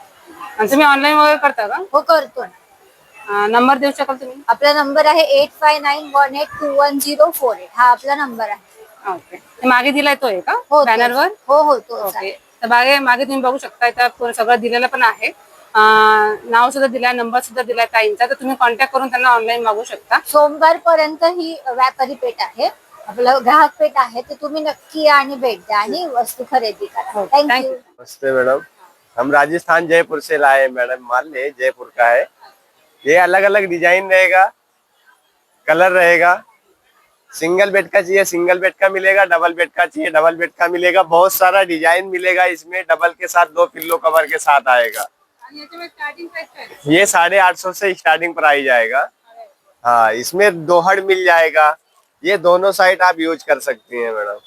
आणि तुम्ही ऑनलाईन वगैरे करता का? हो, करतो ना. नंबर देऊ शकाल तुम्ही? आपला नंबर आहे 8591821048. हा आपला नंबर आहे. ओके. ते मागे दिलाय तो आहे का हो, बॅनरवर? हो तो ओके. तर मागे तुम्ही बघू शकता, इथं सगळं दिलेलं पण आहे. नाव सुद्धा दिलाय, नंबर सुद्धा दिलाय ताईंचा, तर तुम्ही कॉन्टॅक्ट करून त्यांना ऑनलाईन मागू शकता. सोमवार पर्यंत ही व्यापारी पेठ आहे, आपलं ग्राहक पेठ आहे. ते तुम्ही नक्की या आणि भेट द्या आणि वस्तू खरेदी करा. थँक्यू. नमस्ते मैडम, हम राजस्थान जयपुर से लाए मैडम, माल ये जयपुर का है। ये अलग अलग डिजाइन रहेगा, कलर रहेगा, सिंगल बेड का चाहिए सिंगल बेड का मिलेगा, डबल बेड का चाहिए डबल बेड का मिलेगा। बहुत सारा डिजाइन मिलेगा इसमें। डबल के साथ 2 पिल्लो कवर के साथ आएगा। आणि याच्यामध्ये स्टार्टिंग प्राइस काय आहे? ये 850 से स्टार्टिंग प्राइस आएगा। हाँ, इसमें दोहड़ मिल जाएगा। ये दोनों साइड आप यूज कर सकती हैं मैडम।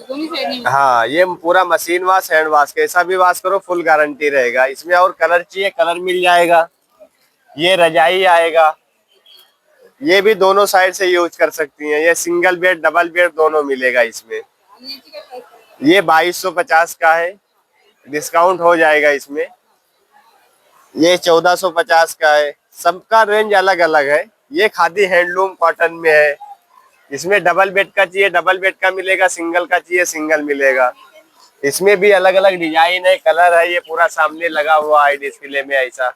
दोन्ही साइड हाँ, ये पूरा मशीन वॉश हैंड वॉश कैसा भी वॉश करो फुल गारंटी रहेगा। इसमें और कलर चाहिए कलर मिल जाएगा। ये रजाई आएगा, ये भी दोनों साइड से यूज कर सकती हैं। ये सिंगल बेड डबल बेड दोनों मिलेगा इसमें। आणि याची काय प्राइस आहे? ये 2250 का है, डिस्काउंट हो जाएगा इसमें। ये 1450 का है। सबका रेंज अलग अलग है। ये खादी हैंडलूम कॉटन में है। इसमें डबल बेड का चाहिए डबल बेड का मिलेगा, सिंगल का चाहिए सिंगल मिलेगा। इसमें भी अलग अलग डिजाइन है, कलर है। ये पूरा सामने लगा हुआ है डिस्प्ले में ऐसा।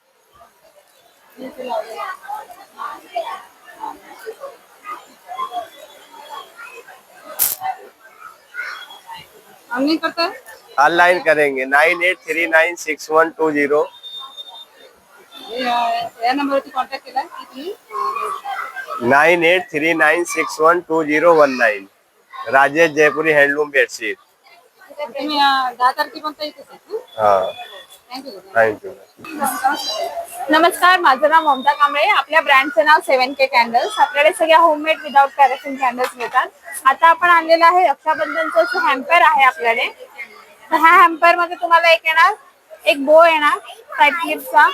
ऑनलाइन करता है? ऑनलाइन करेंगे 98396120। या नंबरवरती कॉन्टॅक्ट केला की तुम्ही 9839612019 राजेश जयपुरी हैंडलूम बेडशीट। तुम्ही 10 तारखेपर्यंत इथेच आहे. हाँ, थँक्यू. Thank you. नमस्कार, माझं नाव ममता कांबळे. आपल्या ब्रँडचं नाव 7K कॅन्डल्स. आपल्याकडे सगळ्या होममेड विदाउट पॅराफिन कॅन्डल्स मिळतात. आता आपण आणलेलं आहे रक्षाबंधनचं असं हॅम्पर आहे आपल्याकडे. तर ह्या हॅम्पर मध्ये तुम्हाला एक येणार, एक बो येणार साईड क्लिपचा,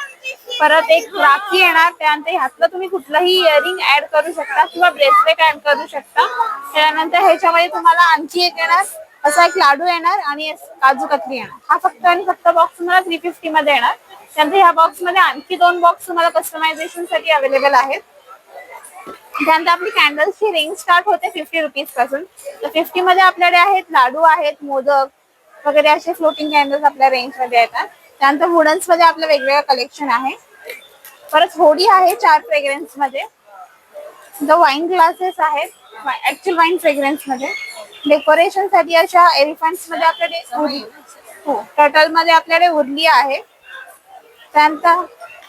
परत एक राखी येणार. त्यानंतर ह्यातलं तुम्ही कुठलंही इयरिंग ऍड करू शकता किंवा ब्रेसलेट ऍड करू शकता. त्यानंतर ह्याच्यामध्ये तुम्हाला आणखी एक येणार, असा एक लाडू येणार आणि काजू कतली येणार. हा फक्त आणि फक्त बॉक्स तुम्हाला 350 मध्ये येणार. त्यानंतर ह्या बॉक्स मध्ये आणखी 2 बॉक्स तुम्हाला कस्टमायझेशन साठी अवेलेबल आहेत. त्यानंतर आपली कॅन्डल्सची रेंज स्टार्ट होते 50 रुपीज पासून. तर 50 मध्ये आपल्याकडे आहेत लाडू आहेत, मोदक वगैरे असे फ्लोटिंग कॅन्डल्स आपल्या रेंज मध्ये येतात. त्यानंतर वुडन्स मध्ये आपलं वेगवेगळं कलेक्शन आहे. परत होडी आहे 4 फ्रेग्रन्स मध्ये. वाईन ग्लासेस आहेत ऍक्च्युअल वाईन फ्रेग्रन्स मध्ये. डेकोरेशन साठी अशा एलिफंट्स मध्ये आपल्याकडे टर्टल मध्ये आपल्याकडे उरली आहे. त्यानंतर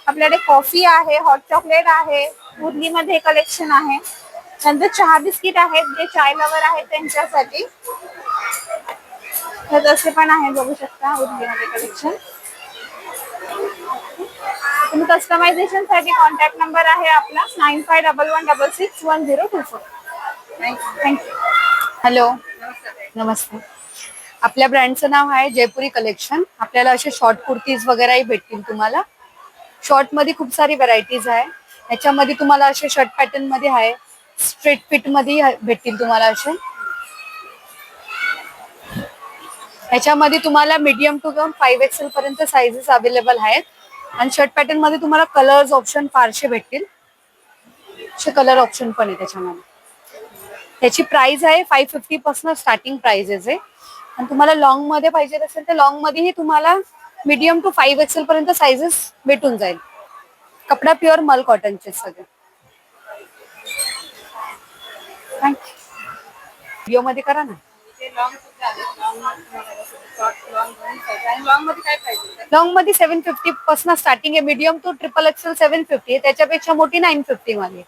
आपल्याकडे कॉफी आहे, हॉट चॉकलेट आहे, उरली मध्ये कलेक्शन आहे. त्यानंतर चहा बिस्किट आहेत जे चाय लवर आहेत त्यांच्यासाठी. तर असे पण आहे, बघू शकता उरली मध्ये कलेक्शन. तुम्ही कस्टमायझेशन साठी कॉन्टॅक्ट नंबर आहे आपला 9511661024. थँक्यू. हॅलो, नमस्ते. आपल्या ब्रँडचं नाव आहे जयपुरी कलेक्शन. आपल्याला असे शॉर्ट कुर्तीज वगैरेही भेटतील तुम्हाला. शॉर्ट मध्ये खूप सारी व्हरायटीज आहे. याच्यामध्ये तुम्हाला असे शर्ट पॅटर्न मध्ये आहे, स्ट्रेट फिट मध्ये भेटतील तुम्हाला असे. याच्यामध्ये तुम्हाला मीडियम टू 5XL पर्यंत साइजेस अवेलेबल आहेत. आणि शर्ट पॅटर्न मध्ये तुम्हाला कलर्स ऑप्शन फारसे भेटतील. असे कलर ऑप्शन पण आहे त्याच्यामध्ये. त्याची प्राइस आहे 550 पासून स्टार्टिंग प्राइजेस आहे. आणि तुम्हाला लॉंग मध्ये पाहिजे असेल तर लॉंग मध्येही तुम्हाला मीडियम टू 5XL पर्यंत साइजेस भेटून जाईल. कपडा प्युअर मल कॉटनचे सगळे. थँक्यू. व्हिडिओ मध्ये करा ना. लॉंग मध्ये 750 पासून स्टार्टिंग आहे. मीडियम टू XXL 750 आहे. त्याच्यापेक्षा मोठी 950 मध्ये.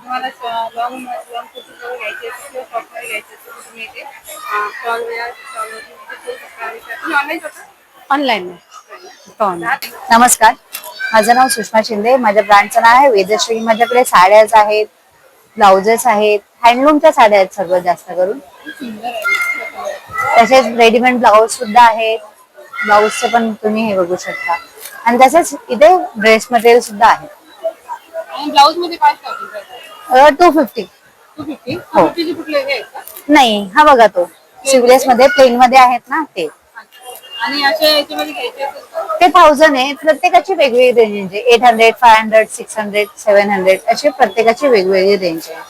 तुम्हाला लॉंग घ्यायचे असेल किंवा शॉर्ट घ्यायचे असेल तर तुम्ही इथे ऑनलाईन करता? ऑनलाईन. नमस्कार, माझं नाव सुषमा शिंदे. माझ्या ब्रँडचं नाव आहे वेदश्री. माझ्याकडे साड्याच आहेत, ब्लाउजेस आहेत, हँडलूमच्या साड्या आहेत सर्वात जास्त करून. तसेच रेडीमेड ब्लाऊज सुद्धा आहेत. ब्लाऊजचे पण तुम्ही हे बघू शकता. आणि तसेच इथे ड्रेस मटेरियल सुद्धा आहे. ब्लाऊज मध्ये काय स्टार्टिंग 250. 250. हो. कुठले हे आहेत का? नाही, हा बघा तो सिवलेस मध्ये प्लेन मध्ये आहेत ना ते. आणि असे याच्यामध्ये घ्यायचे असेल तर ते 1000 आहे. प्रत्येकाची वेगवेगळी रेंज आहे. 800, 500, 600, 700 अशी प्रत्येकाची वेगवेगळी रेंज आहे.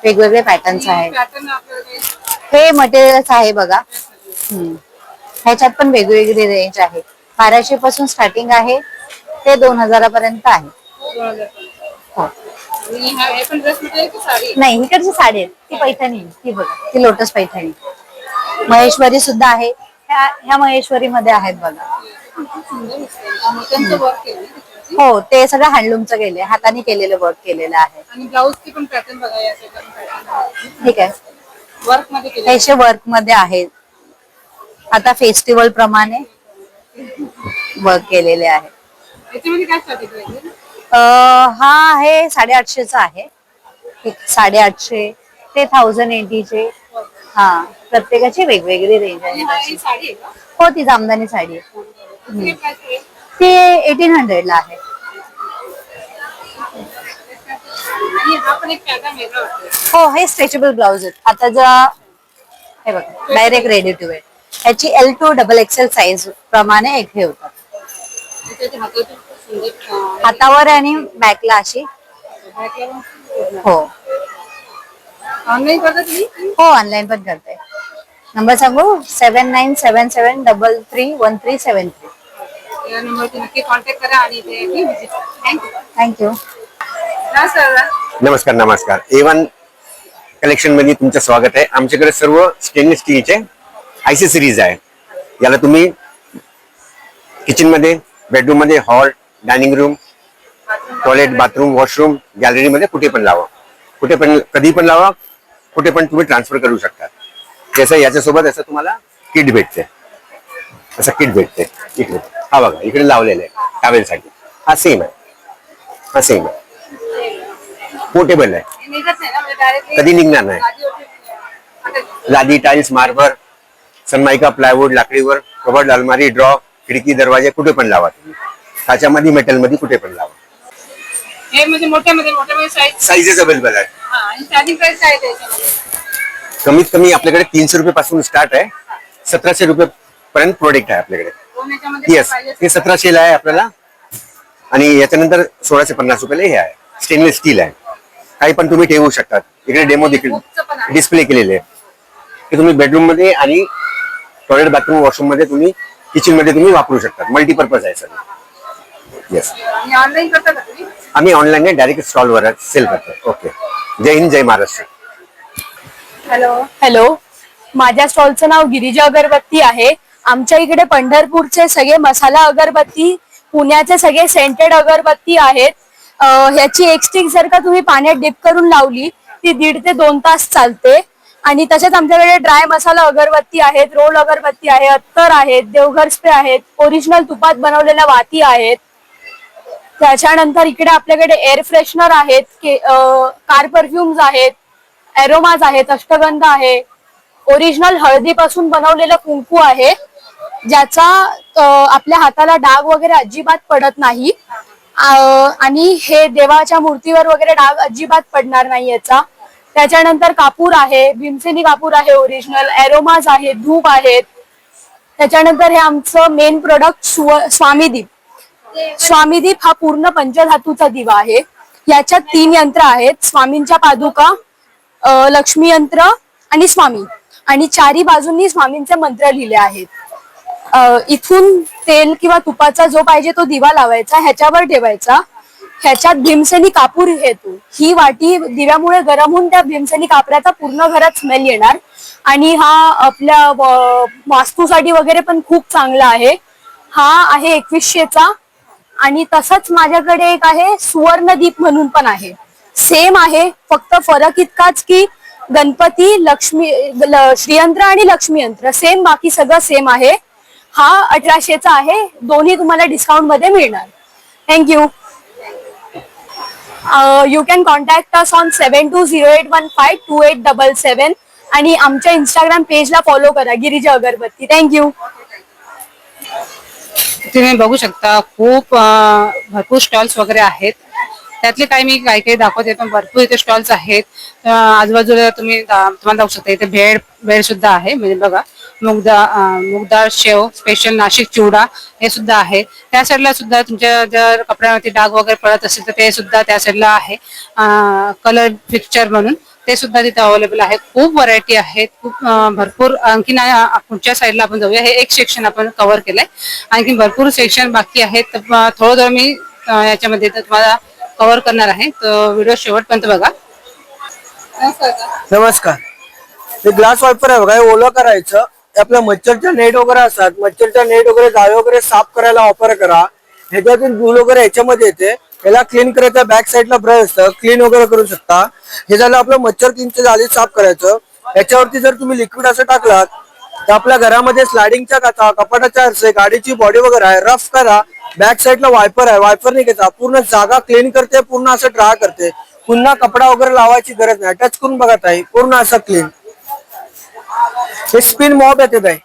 वेगवेगळे पॅटर्न्स आहेत. पॅटर्न आपल्याकडे हे मटेरियल्स आहे बघा. ह्याच्यात पण वेगवेगळी रेंज आहे. 1200 पासून स्टार्टिंग आहे ते 2000 पर्यंत आहे. 2000. हो. आणि हे पण ड्रेस मटेरियल की साडी? नाही, इकडची साडी आहे ती पैठणी आहे. ती बघा, ती लोटस पैठणी. महेश्वरी सुद्धा आहे. ह्या महेश्वरी मध्ये आहेत बघा. सुंदर दिसते. त्यांचं वर्क केलं. याची हो, ते सगळं हँडलूमचं केलंय, हाताने केलेलं वर्क केलेलं आहे. आणि ब्लाऊजची पण पॅटर्न बघा या पॅटर्न ठीक आहे, वर्क मध्ये केले हे वर्क मध्ये आहेत. आता फेस्टिवल प्रमाणे वर्क केलेले आहे. याच्यामध्ये काय स्टार्टिंग आहे? हा आहे 850चा आहे. 850 ते 1080चे. हा, प्रत्येकाची वेगवेगळी रेंज आहे आणि हा ही साडी आहे का? हो, ती जामदानी साडी आहे. किती price आहे? ती 1800 ला आहे. आणि हा पण एक पॅटर्न वेगळा वाटतो. हो, हे स्ट्रेचेबल ब्लाउज आहेत. आता हे बघा, डायरेक्ट रेडी टू वेअर. याची L2 XXL साईज प्रमाणे एक हे होतात. त्याच्या हातातून सुंदर हातावर आणि बॅकला अशी. हो ऑनलाईन करता तुम्ही? हो, ऑनलाईन पण करते. नंबर सांगू? 7977331373. या नंबरवरती नक्की कॉन्टॅक्ट करा आणि इथे विजिट करा. थँक्यू. नमस्कार नमस्कार. A1 कलेक्शन मध्ये तुमचं स्वागत आहे. आमच्याकडे सर्व स्टेनलेस स्टीलचे ॲक्सेसरीज आहे. याला तुम्ही किचन मध्ये, बेडरूम मध्ये, hall, dining room, toilet, bathroom, washroom, gallery मध्ये कुठे पण लावा, कुठे पण कधी पण लावा, कुठे पण तुम्ही ट्रान्सफर करू शकता. जसं याच्यासोबत असं तुम्हाला किट भेटते, असं किट भेटते. इकडे हा बघा, इकडे लावलेलं आहे टॉवेलसाठी. हा सेम आहे, हा सेम आहे, पोर्टेबल आहे, निघत नाही ना म्हणजे डायरेक्टली कधी निघणार नाही. लादी, tiles, marble, Sunmica, plywood, लाकडीवर, cupboard, अलमारी, ड्रॉ, खिडकी, दरवाजे कुठे पण लावा तुम्ही. काचामध्ये, मेटल मध्ये कुठे पण लावा. हे म्हणजे मोठ्यामध्ये साईज साईजेस अवेलेबल आहे. आणि स्टार्टिंग प्राइस काय आहे त्याच्यामध्ये? कमीत कमी आपल्याकडे 300 रुपये पासून स्टार्ट आहे. 1700 रुपये पर्यंत प्रोडक्ट आहे आपल्याकडे. दोन याच्यामध्ये येस, पाहिजे हे 1700 ला आहे आपल्याला. आणि याच्यानंतर 1650 रुपयाला हे आहे. स्टेनलेस स्टील आहे, काही पण तुम्ही ठेवू शकतात. इकडे डेमो डिस्प्ले केलेले आहे. ते तुम्ही बेडरूम मध्ये आणि टॉयलेट, बाथरूम, वॉशरूम मध्ये, तुम्ही किचन मध्ये तुम्ही वापरू शकता. मल्टीपर्पज आहे सर. येस, आणि ऑनलाईन करता का तुम्ही? आम्ही ऑनलाईन डायरेक्ट स्टॉलवर सेल करतो. ओके, जय हिंद, जय महाराष्ट्र. हॅलो, माझ्या स्टॉलचं नाव गिरिजा अगरबत्ती आहे. आमच्या इकडे पंढरपूरचे सगळे मसाला अगरबत्ती, पुण्याचे सगळे सेंटेड अगरबत्ती आहेत. ह्याची एक स्टिक जर का तुम्ही पाण्यात डिप करून लावली, ती 1.5 ते 2 तास चालते. आणि तसेच आमच्याकडे ड्राय मसाला अगरबत्ती आहेत, रोल अगरबत्ती आहे, अत्तर आहेत, देवघर स्प्रे आहेत, ओरिजिनल तुपात बनवलेल्या वाती आहेत. त्याच्यानंतर इकडे आपल्याकडे एअर फ्रेशनर आहेत, कार परफ्युम्स आहेत, एरोमाज आहेत, अष्टगंध आहे, ओरिजिनल हळदीपासून बनवलेलं कुंकू आहे, ज्याचा आपल्या हाताला डाग वगैरे अजिबात पडत नाही. आणि हे देवाच्या मूर्तीवर वगैरे डाग अजिबात पडणार नाही याचा. त्याच्यानंतर कापूर आहे, भीमसेनी कापूर आहे, ओरिजिनल एरोमाज आहे, धूप आहेत. त्याच्यानंतर हे आमचं मेन प्रोडक्ट स्वामीदीप. स्वामीदीप हा पूर्ण पंचधातूचा दिवा आहे. याच्यात 3 यंत्र आहेत, स्वामींच्या पादुका, लक्ष्मी यंत्र आणि स्वामी. आणि 4ही बाजूंनी स्वामींचे मंत्र लिहिले आहेत. इथून तेल किंवा तुपाचा जो पाहिजे तो दिवा लावायचा, ह्याच्यावर ठेवायचा. ह्याच्यात भीमसेनी कापूर येतो. ही वाटी दिव्यामुळे गरम होऊन त्या भीमसेनी कापराचा पूर्ण घरात स्मेल येणार. आणि हा आपल्या वास्तूसाठी वगैरे पण खूप चांगला आहे. हा आहे 2100चा. आणि तसंच माझ्याकडे एक आहे सुवर्णदीप म्हणून पण आहे, सेम आहे. फक्त फरक इतकाच की गणपती, लक्ष्मी, श्रीयंत्र आणि लक्ष्मी यंत्र सेम, बाकी सगळं सेम आहे. हा 1800चा आहे. दोन्ही तुम्हाला डिस्काउंट मध्ये मिळणार. Thank you. You can contact us on 7208152877 आणि आमच्या इंस्टाग्राम पेजला फॉलो करा, गिरिजा अगरबत्ती. थँक्यू. तुम्ही बघू शकता खूप भरपूर स्टॉल्स वगैरे आहेत. त्यातले काही काही दाखवते, पण भरपूर इथे स्टॉल्स आहेत. आजूबाजूला तुम्हाला दाखवू शकता. इथे भेळ सुद्धा आहे. म्हणजे बघा, मुगदाळ शेव, स्पेशल नाशिक चिवडा हे सुद्धा आहे. त्या साईडला सुद्धा तुमच्या जर कपड्यावरती डाग वगैरे पडत असेल तर ते सुद्धा त्या साईडला आहे. कलर पिक्चर म्हणून ते सुद्धा तिथे अवेलेबल आहे. खूप व्हरायटी आहेत, खूप भरपूर. आणखीन पुढच्या साईडला आपण जाऊया. हे एक सेक्शन आपण कव्हर केलंय, आणखी भरपूर सेक्शन बाकी आहेत. थोडं मी याच्यामध्ये तुम्हाला कव्हर करणार आहे, तर व्हिडिओ शेवटपर्यंत बघा. नमस्कार. हे ग्लास वायपर आहे बघा, हे ओलं करायचं. आपल्या मच्छरच्या नेट वगैरे असतात, मच्छरच्या नेट वगैरे, जाळे वगैरे साफ करायला वापर करा. ह्याच्यातून धूळ वगैरे ह्याच्यामध्ये येते. याला क्लीन करायचं, बॅक साईडला ब्रश असतं, क्लीन वगैरे करू शकता. हे झालं आपलं मच्छर क्लीनचं जाळी साफ करायचं. याच्यावरती जर तुम्ही लिक्विड असं टाकलात तर आपल्या घरामध्ये स्लायडिंगच्या काचा, कपाटाच्या आरसे, गाडीची बॉडी वगैरे आहे, रफ करा. बॅक साईडला वायपर आहे, वायपर नाही घ्यायचा, पूर्ण जागा क्लीन करते, पूर्ण असं ड्राय करते. पुन्हा कपडा वगैरे लावायची गरज नाही. टच करून बघा ताई, पूर्ण असं क्लीन. हे स्पिन मॉप येते ताई.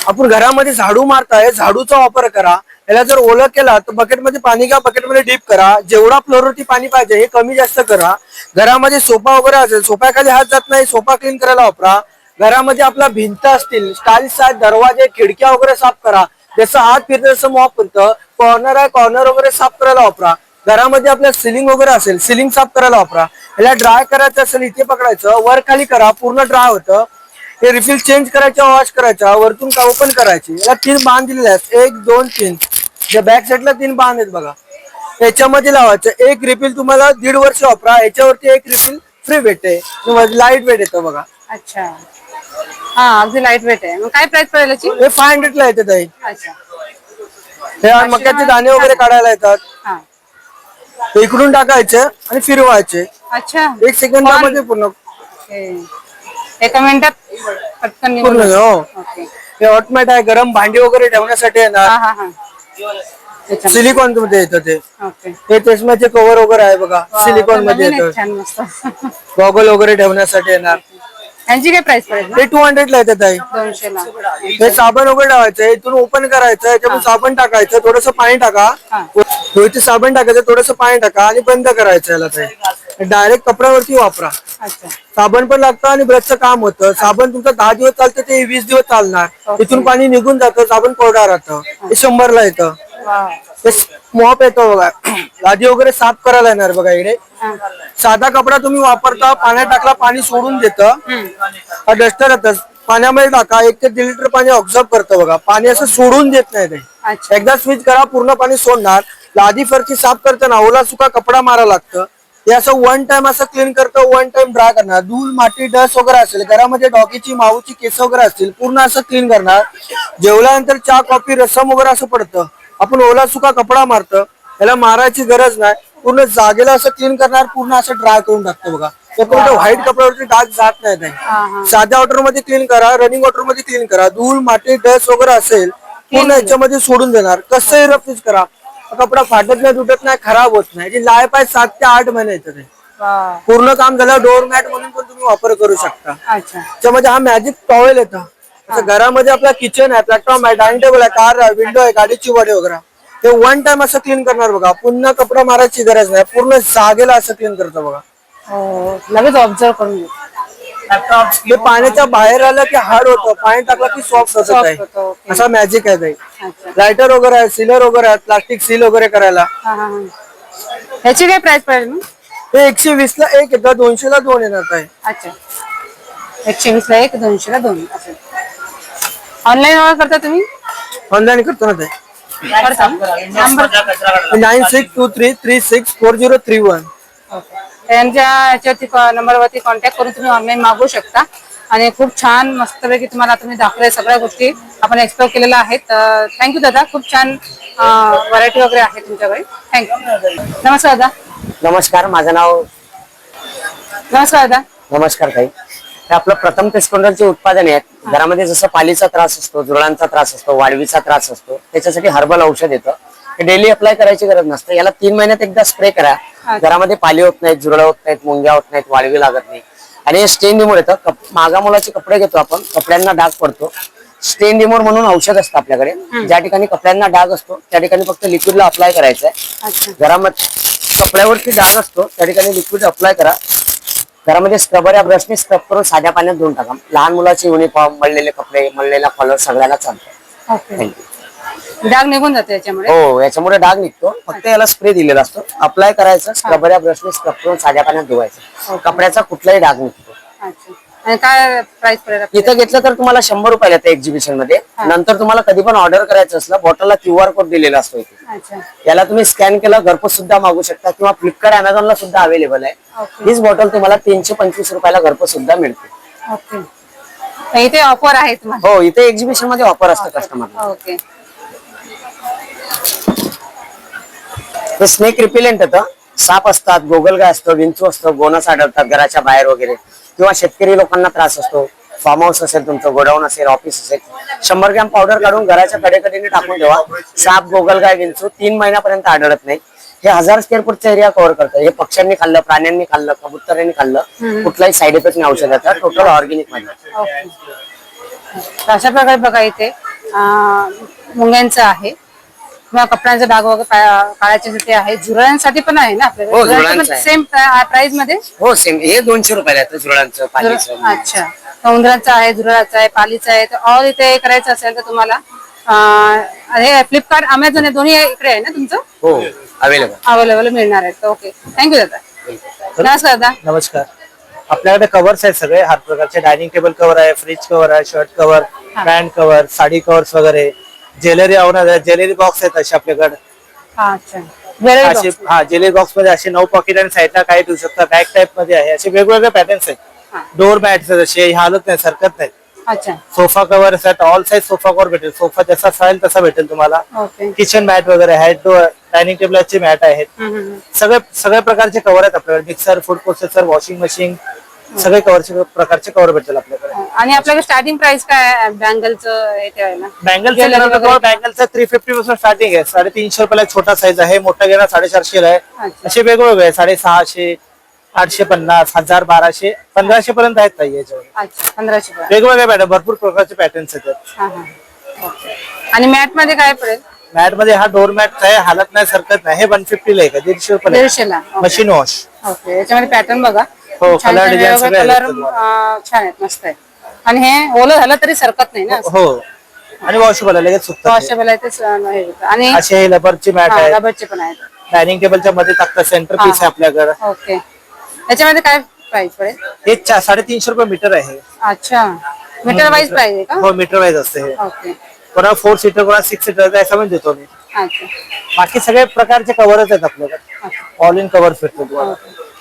आपण घरामध्ये झाडू मारताय, झाडूचा वापर करा. याला जर ओलं केला तर बकेटमध्ये पाणी घ्या, बकेटमध्ये डीप करा. जेवढा फ्लोरवरती पाणी पाहिजे हे कमी जास्त करा. घरामध्ये सोफा वगैरे असेल, सोफ्याखाली हात जात नाही, सोफा क्लीन करायला वापरा. घरामध्ये आपला भिंत असतील, स्टाईल्स आहेत, दरवाजे, खिडक्या वगैरे साफ करा. जसं हात फिरतं तसं मॉप फिरतं. कॉर्नर आहे, कॉर्नर वगैरे साफ करायला वापरा. घरामध्ये आपल्या सिलिंग वगैरे असेल, सिलिंग साफ करायला वापरा. याला ड्राय करायचं असेल, इथे पकडायचं, वर खाली करा, पूर्ण ड्राय होतं. हे रिफिल चेंज करायच्या, वॉश करायच्या, वरतून ओपन करायची. याला 3 बाण दिलेले आहेत, 1 2 3. जे बॅक साईडला 3 बाण आहेत बघा. याच्यामध्ये लावायचं. एक रिफिल तुम्हाला 1.5 वर्ष वापरा. याच्यावरती एक रिफिल फ्री भेटते, लाईट वेट येतं बघा. अच्छा, हा अगदी लाईट वेट आहे. मग काय प्राइस पडेल याची? हे 500 ला येते ताई. अच्छा, हे मक्याचे दाणे वगैरे काढायला येतात. हा ते इकडून टाकायचे आणि फिरवायचे. अच्छा, 1 सेकंदामध्ये पूर्ण एका मिनिटात पटकन निघून पूर्ण. जातं. हो, ओके. हे ऑटोमॅट आहे. गरम भांडी वगैरे ठेवण्यासाठी हा येणार. हा हा त्याच्यामध्ये. सिलिकॉन मध्ये येतं ते. ओके. हे चष्म्याचे कव्हर वगैरे आहे बघा, सिलिकॉन मध्ये नवीन आहे, येतं. छान मस्त. गॉगल वगैरे ठेवण्यासाठी येणार. यांची काय प्राइस पडेल? ते 200 ला येतात ताई. 200 ला. हे साबण वगैरे ठेवायचं, इथून ओपन करायचं, याच्यामध्ये साबण टाकायचं, थोडस पाणी टाका. इथे साबण टाकायचं, थोडस पाणी टाका आणि बंद करायचं याला. ते डायरेक्ट कपड्यावरती वापरा. अच्छा, साबण पण लागतं आणि ब्रशचं काम होतं. साबण तुमचं 10 दिवस चालतं, ते 20 दिवस चालणार. इथून पाणी निघून जातं, साबण कोरडा राहतं. हे 100 ला येतं. ते मॉप येतो बघा, लादी वगैरे साफ करायला येणार बघा. इकडे साधा कपडा तुम्ही वापरता, पाण्यात टाकला पाणी सोडून देतं. हा डस्टर येतं, पाण्यामध्ये टाका, 1 ते 1.5 लिटर पाणी ऑब्झर्व करतं बघा. पाणी असं सोडून देत नाही ते. एकदा स्विच करा, पूर्ण पाणी सोडणार. लादी फरची साफ करताना ओला सुका कपडा मारा लागतं. हे असं 1 टाइम असं क्लीन करतं, 1 टाइम ड्राय करणार. धूळ, माती, डस्ट वगैरे असेल घरामध्ये, डॉगीची, माऊची केस वगैरे असतील, पूर्ण असं क्लीन करणार. जेवल्यानंतर चहा, कॉफी, रसम वगैरे असं पडतं, आपण ओला सुका कपडा मारतं. याला मारायची गरज नाही. पूर्ण जागेला असं क्लीन करणार, पूर्ण असं ड्राय करून टाकतं बघा. व्हाईट कपड्यावरती डाग जात नाही. साध्या वॉटर मध्ये क्लीन करा, रनिंग वॉटर मध्ये क्लीन करा. धूळ, माती, डस्ट वगैरे असेल पूर्ण याच्यामध्ये सोडून देणार. कसंही रफयूज करा, कपडा फाटत नाही, तुटत नाही, खराब होत नाही. जी लाईफ आहे 7 ते 8 महिने येतं ते. पूर्ण काम झालं. डोअर मॅट म्हणून पण तुम्ही वापर करू शकता. अच्छा, त्याच्यामध्ये हा मॅजिक टॉवेल येतं. घरामध्ये आपला किचन आहे, प्लॅटफॉर्म आहे, डायनिंग टेबल आहे, कार आहे, विंडो आहे, गाडीची बॉडी वगैरे, ते 1 टाइम असं क्लीन करणार बघा. पुन्हा कपडा मारायची गरज नाही, पूर्ण जागेला असं क्लीन करतं बघा. लगेच ऑब्झर्व करून घेऊ. हे पाण्याच्या बाहेर आलं की हार्ड होतं, पाणी टाकलं की सॉफ्ट होतं ताई. असा मॅजिक आहे ताई. लायटर वगैरे आहे, सीलर वगैरे आहे, प्लास्टिक सील वगैरे करायला. ह्याची काय प्राइस पडेल मग? हे 120 ला 1 येतं, 200 ला 2 येणार ताई. अच्छा, 120 ला 1, 200 ला 2. ऑनलाईन ऑर्डर करता तुम्ही? ऑनलाईन करतो ना ताई. 9623364031. त्यांच्या याच्यावरती नंबरवरती कॉन्टॅक्ट करून तुम्ही ऑनलाईन मागवू शकता. आणि खूप छान मस्तपैकी तुम्हाला तुम्ही दाखवल्या सगळ्या गोष्टी आपण एक्सप्लोर केलेल्या आहेत. थँक्यू दादा, खूप छान व्हरायटी वगैरे आहे तुमच्याकडे. थँक्यू. नमस्कार दादा. नमस्कार, माझं नाव. नमस्कार दादा. नमस्कार ताई. हे आपलं प्रथम टेस्टोंडरचे उत्पादन आहेत. घरामध्ये जसं पालीचा त्रास असतो, जुळांचा त्रास असतो, वाळवीचा त्रास असतो, त्याच्यासाठी हर्बल औषध येतं. हे डेली अप्लाय करायची गरज नसते. याला 3 महिन्यात एकदा स्प्रे करा. घरामध्ये पाली होत नाहीत, जुरळ होत नाहीत, मुंग्या होत नाहीत, वाळवी लागत नाही. आणि हे स्टेन रिमूव्हर येतं. मागा मुलाचे कपडे घेतो आपण, कपड्यांना डाग पडतो, स्टेन रिमूव्हर म्हणून औषध असतं आपल्याकडे. ज्या ठिकाणी कपड्यांना डाग असतो त्या ठिकाणी फक्त लिक्विडला अप्लाय करायचं आहे. घरामध्ये कपड्यावरती डाग असतो त्या ठिकाणी लिक्विड अप्लाय करा. घरामध्ये स्क्रबर या ब्रशने स्क्रब करून साध्या पाण्यात धुवून टाका. लहान मुलाचे युनिफॉर्म, मळलेले कपडे, मळलेला कॉलर सगळ्यांना चालतं. थँक्यू. डाग निघून जाते याच्यामुळे? हो, याच्यामुळे डाग निघतो. फक्त याला स्प्रे दिलेला असतो, अप्लाय करायचं, स्क्रबर या ब्रशने स्क्रब करून साध्या पाण्यात धुवायचं. कपड्याचा कुठलाही डाग निघतो. अच्छा, आणि काय प्राइस पडेल? इथं घेतलं तर तुम्हाला 100 रुपयाला येतं एक्झिबिशन मध्ये. नंतर तुम्हाला कधी पण ऑर्डर करायचं असलं, बॉटलला QR कोड दिलेला असतो इथे. अच्छा, याला तुम्ही स्कॅन केलं, घरपोच सुद्धा मागू शकता किंवा फ्लिपकार्ट, अमेझॉनला सुद्धा अवेलेबल आहे. हीच बॉटल तुम्हाला 325 रुपयाला घरपोच सुद्धा मिळते. ओके. इथे ऑफर आहे तुम्हाला? हो, इथे एक्झिबिशन मध्ये ऑफर असतं कस्टमरला. ओके. हे स्नेक रिपेलेंट होतं. साप असतात, गोगलगाय असतो, विंचू असतो, बोनस आढळतात घराच्या बाहेर वगैरे, किंवा शेतकरी लोकांना त्रास असतो. फार्म हाऊस असेल, तुमचं गोडाऊन असेल, ऑफिस असेल, 100 ग्रॅम पावडर काढून घराच्या कडेकडेने टाकून ठेवा. साप, गोगलगाय, विंचू 3 महिन्यापर्यंत आढळत नाही. हे 1000 स्क्वेअर फूटचा एरिया कव्हर करतं. हे पक्ष्यांनी खाल्लं, प्राण्यांनी खाल्लं, कबुतरांनी खाल्लं, कुठलाही साईड इफेक्ट नाही औषधाचा. टोटल ऑर्गॅनिक मध्ये. अशा प्रकारे बघा इथे मुंग्यांचं आहे किंवा कपड्यांचा डाग वगैरे काढायचे ते आहे. झुरळांसाठी पण आहे ना हो, झुरळांचं आहे. सेम प्राइस मध्ये. हो सेम. हे 200 रुपयाला येतं झुरळांचं, पालीचं. अच्छा, उंदराचा आहे, झुरळाचा आहे, पालीचा आहे. तर ऑल इथे करायचं असेल तर तुम्हाला हे फ्लिपकार्ट, अमेझॉन हे दोन्ही इकडे आहे ना तुमचं? हो, अवेलेबल मिळणार आहे. ओके, थँक्यू दादा. नमस्कार दादा. नमस्कार. आपल्याकडे कव्हर्स आहेत सगळे हर प्रकारचे. डायनिंग टेबल कव्हर आहे, फ्रीज कव्हर आहे, shirt cover, pant cover, sari covers वगैरे, ज्वेलरी ज्वेलरी बॉक्स आहेत असे आपल्याकडे. अच्छा, असे ज्वेलरी बॉक्स मध्ये असे 9 पॉकेट आणि साईडला काही ठेवू शकता. बॅग टाइप मध्ये आहे. असे वेगवेगळे पॅटर्न्स आहेत. डोर मॅट्स आहेत असे, हालत नाही, सरकत नाही. अच्छा, सोफा कव्हर आहेत, ऑल साईज सोफा कव्हर भेटेल. सोफा जसा चालेल तसा भेटेल तुम्हाला. ओके. किचन मॅट वगैरे आहेत, डायनिंग टेबलचे मॅट आहेत. सगळे प्रकारचे कव्हर आहेत आपल्याकडे. Mixer, food processor, washing machine, सगळे प्रकारचे कव्हर भेटेल आपल्याकडे. आणि आपल्याकडे स्टार्टिंग प्राइस काय आहे बँगलचं हे ठेवायला? बँगलचं 350 पासून स्टार्टिंग आहे. 350 रुपयाला छोटा साईज आहे, मोठा घेणार 450 आहे. असे वेगवेगळे आहे. 650, 850, 1000, 1200, 1500 पर्यंत आहेत ताई याच्यावर. अच्छा, 1500. वेगवेगळे पॅटर्न, भरपूर प्रकारचे पॅटर्न्स आहेत. आणि मॅट मध्ये काय पडेल? मॅट मध्ये हा डोर मॅट आहे, हालत नाही, सरकत नाही. हे 150 ला आहे का? 150 रुपये. 150 ला मशीन वॉश. ओके. याच्यामध्ये पॅटर्न बघा. हो, कलर डिझाईन सगळे कलर छान आहेत, मस्त आहे. आणि हे ओलं झालं तरी सरकत नाही ना? हो, आणि वॉशेबल आहे, लगेच सुकतात. वॉशेबल आहे ते. आणि असे हे रबरची मॅट आहे. रबरचे पण आहेत. डायनिंग टेबलच्या मध्ये टाकतात. सेंटर पीस आहे आपल्याकडे. ओके. याच्यामध्ये काय प्राइस पडेल? हे 350 रुपये मीटर आहे. अच्छा, मीटर वाईज प्राइस आहे का? हो, मीटर वाईज असते हे. ओके. कोणा 4 सीटर, कोणा 6 सीटर असं पण देतो मी. अच्छा, बाकी सगळे प्रकारचे कव्हरच आहेत आपल्याकडे. ऑल इन कव्हर भेटतो तुम्हाला.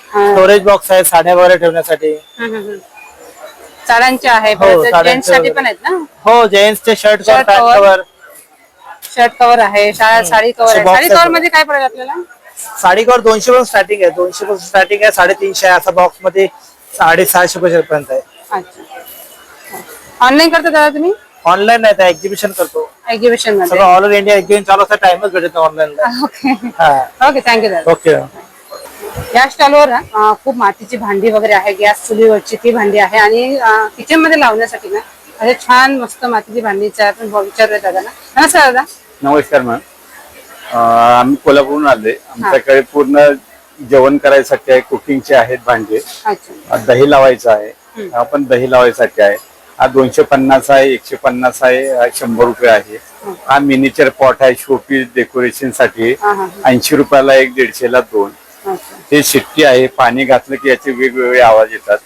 स्टोरेज बॉक्स आहे साड्या वगैरे ठेवण्यासाठी. साड्यांचे आहे, जेंट्स साठी पण आहेत ना? हो, जेंट्सचे shirt cover, pant cover. Shirt cover आहे, साडी कव्हर आहे. साडी कव्हर मध्ये काय पडेल आपल्याला? साडी कव्हर 200 पासून स्टार्टिंग आहे. 200 पासून स्टार्टिंग आहे. 350 आहे. असा बॉक्स मध्ये 650 पर्यंत आहे. अच्छा, ऑनलाईन करता दादा तुम्ही? ऑनलाईन नाही, एक्झिबिशन करतो. एक्झिबिशन मध्ये सगळं ऑल इंडिया एक्झिबिशन चालू असतं, टाइमच भेटत ऑनलाईन. ओके. ओके, थँक्यू दादा. ओके. या स्टॉलवर खूप मातीची भांडी वगैरे आहे. गॅस चुलीवरची ती भांडी आहे. आणि किचन मध्ये लावण्यासाठी ना असे छान मस्त मातीची भांडीचं आपण विचारूया दादाला. नमस्कार दादा. नमस्कार मॅम. आम्ही कोल्हापूरहून आले. आमच्याकडे पूर्ण जेवण करायसाठी आहे, कुकिंगचे आहेत भांडे. अच्छा, दही लावायचं आहे. आपण दही लावायसाठी आहे. हा 250 आहे, 150 आहे, हा 100 रुपये आहे. हा मिनिचर पॉट आहे, शोपीस डेकोरेशन साठी. 80 रुपयाला एक, 150 ला 2. हे शिट्टी आहे. पाणी घातलं की याचे वेगवेगळे आवाज येतात.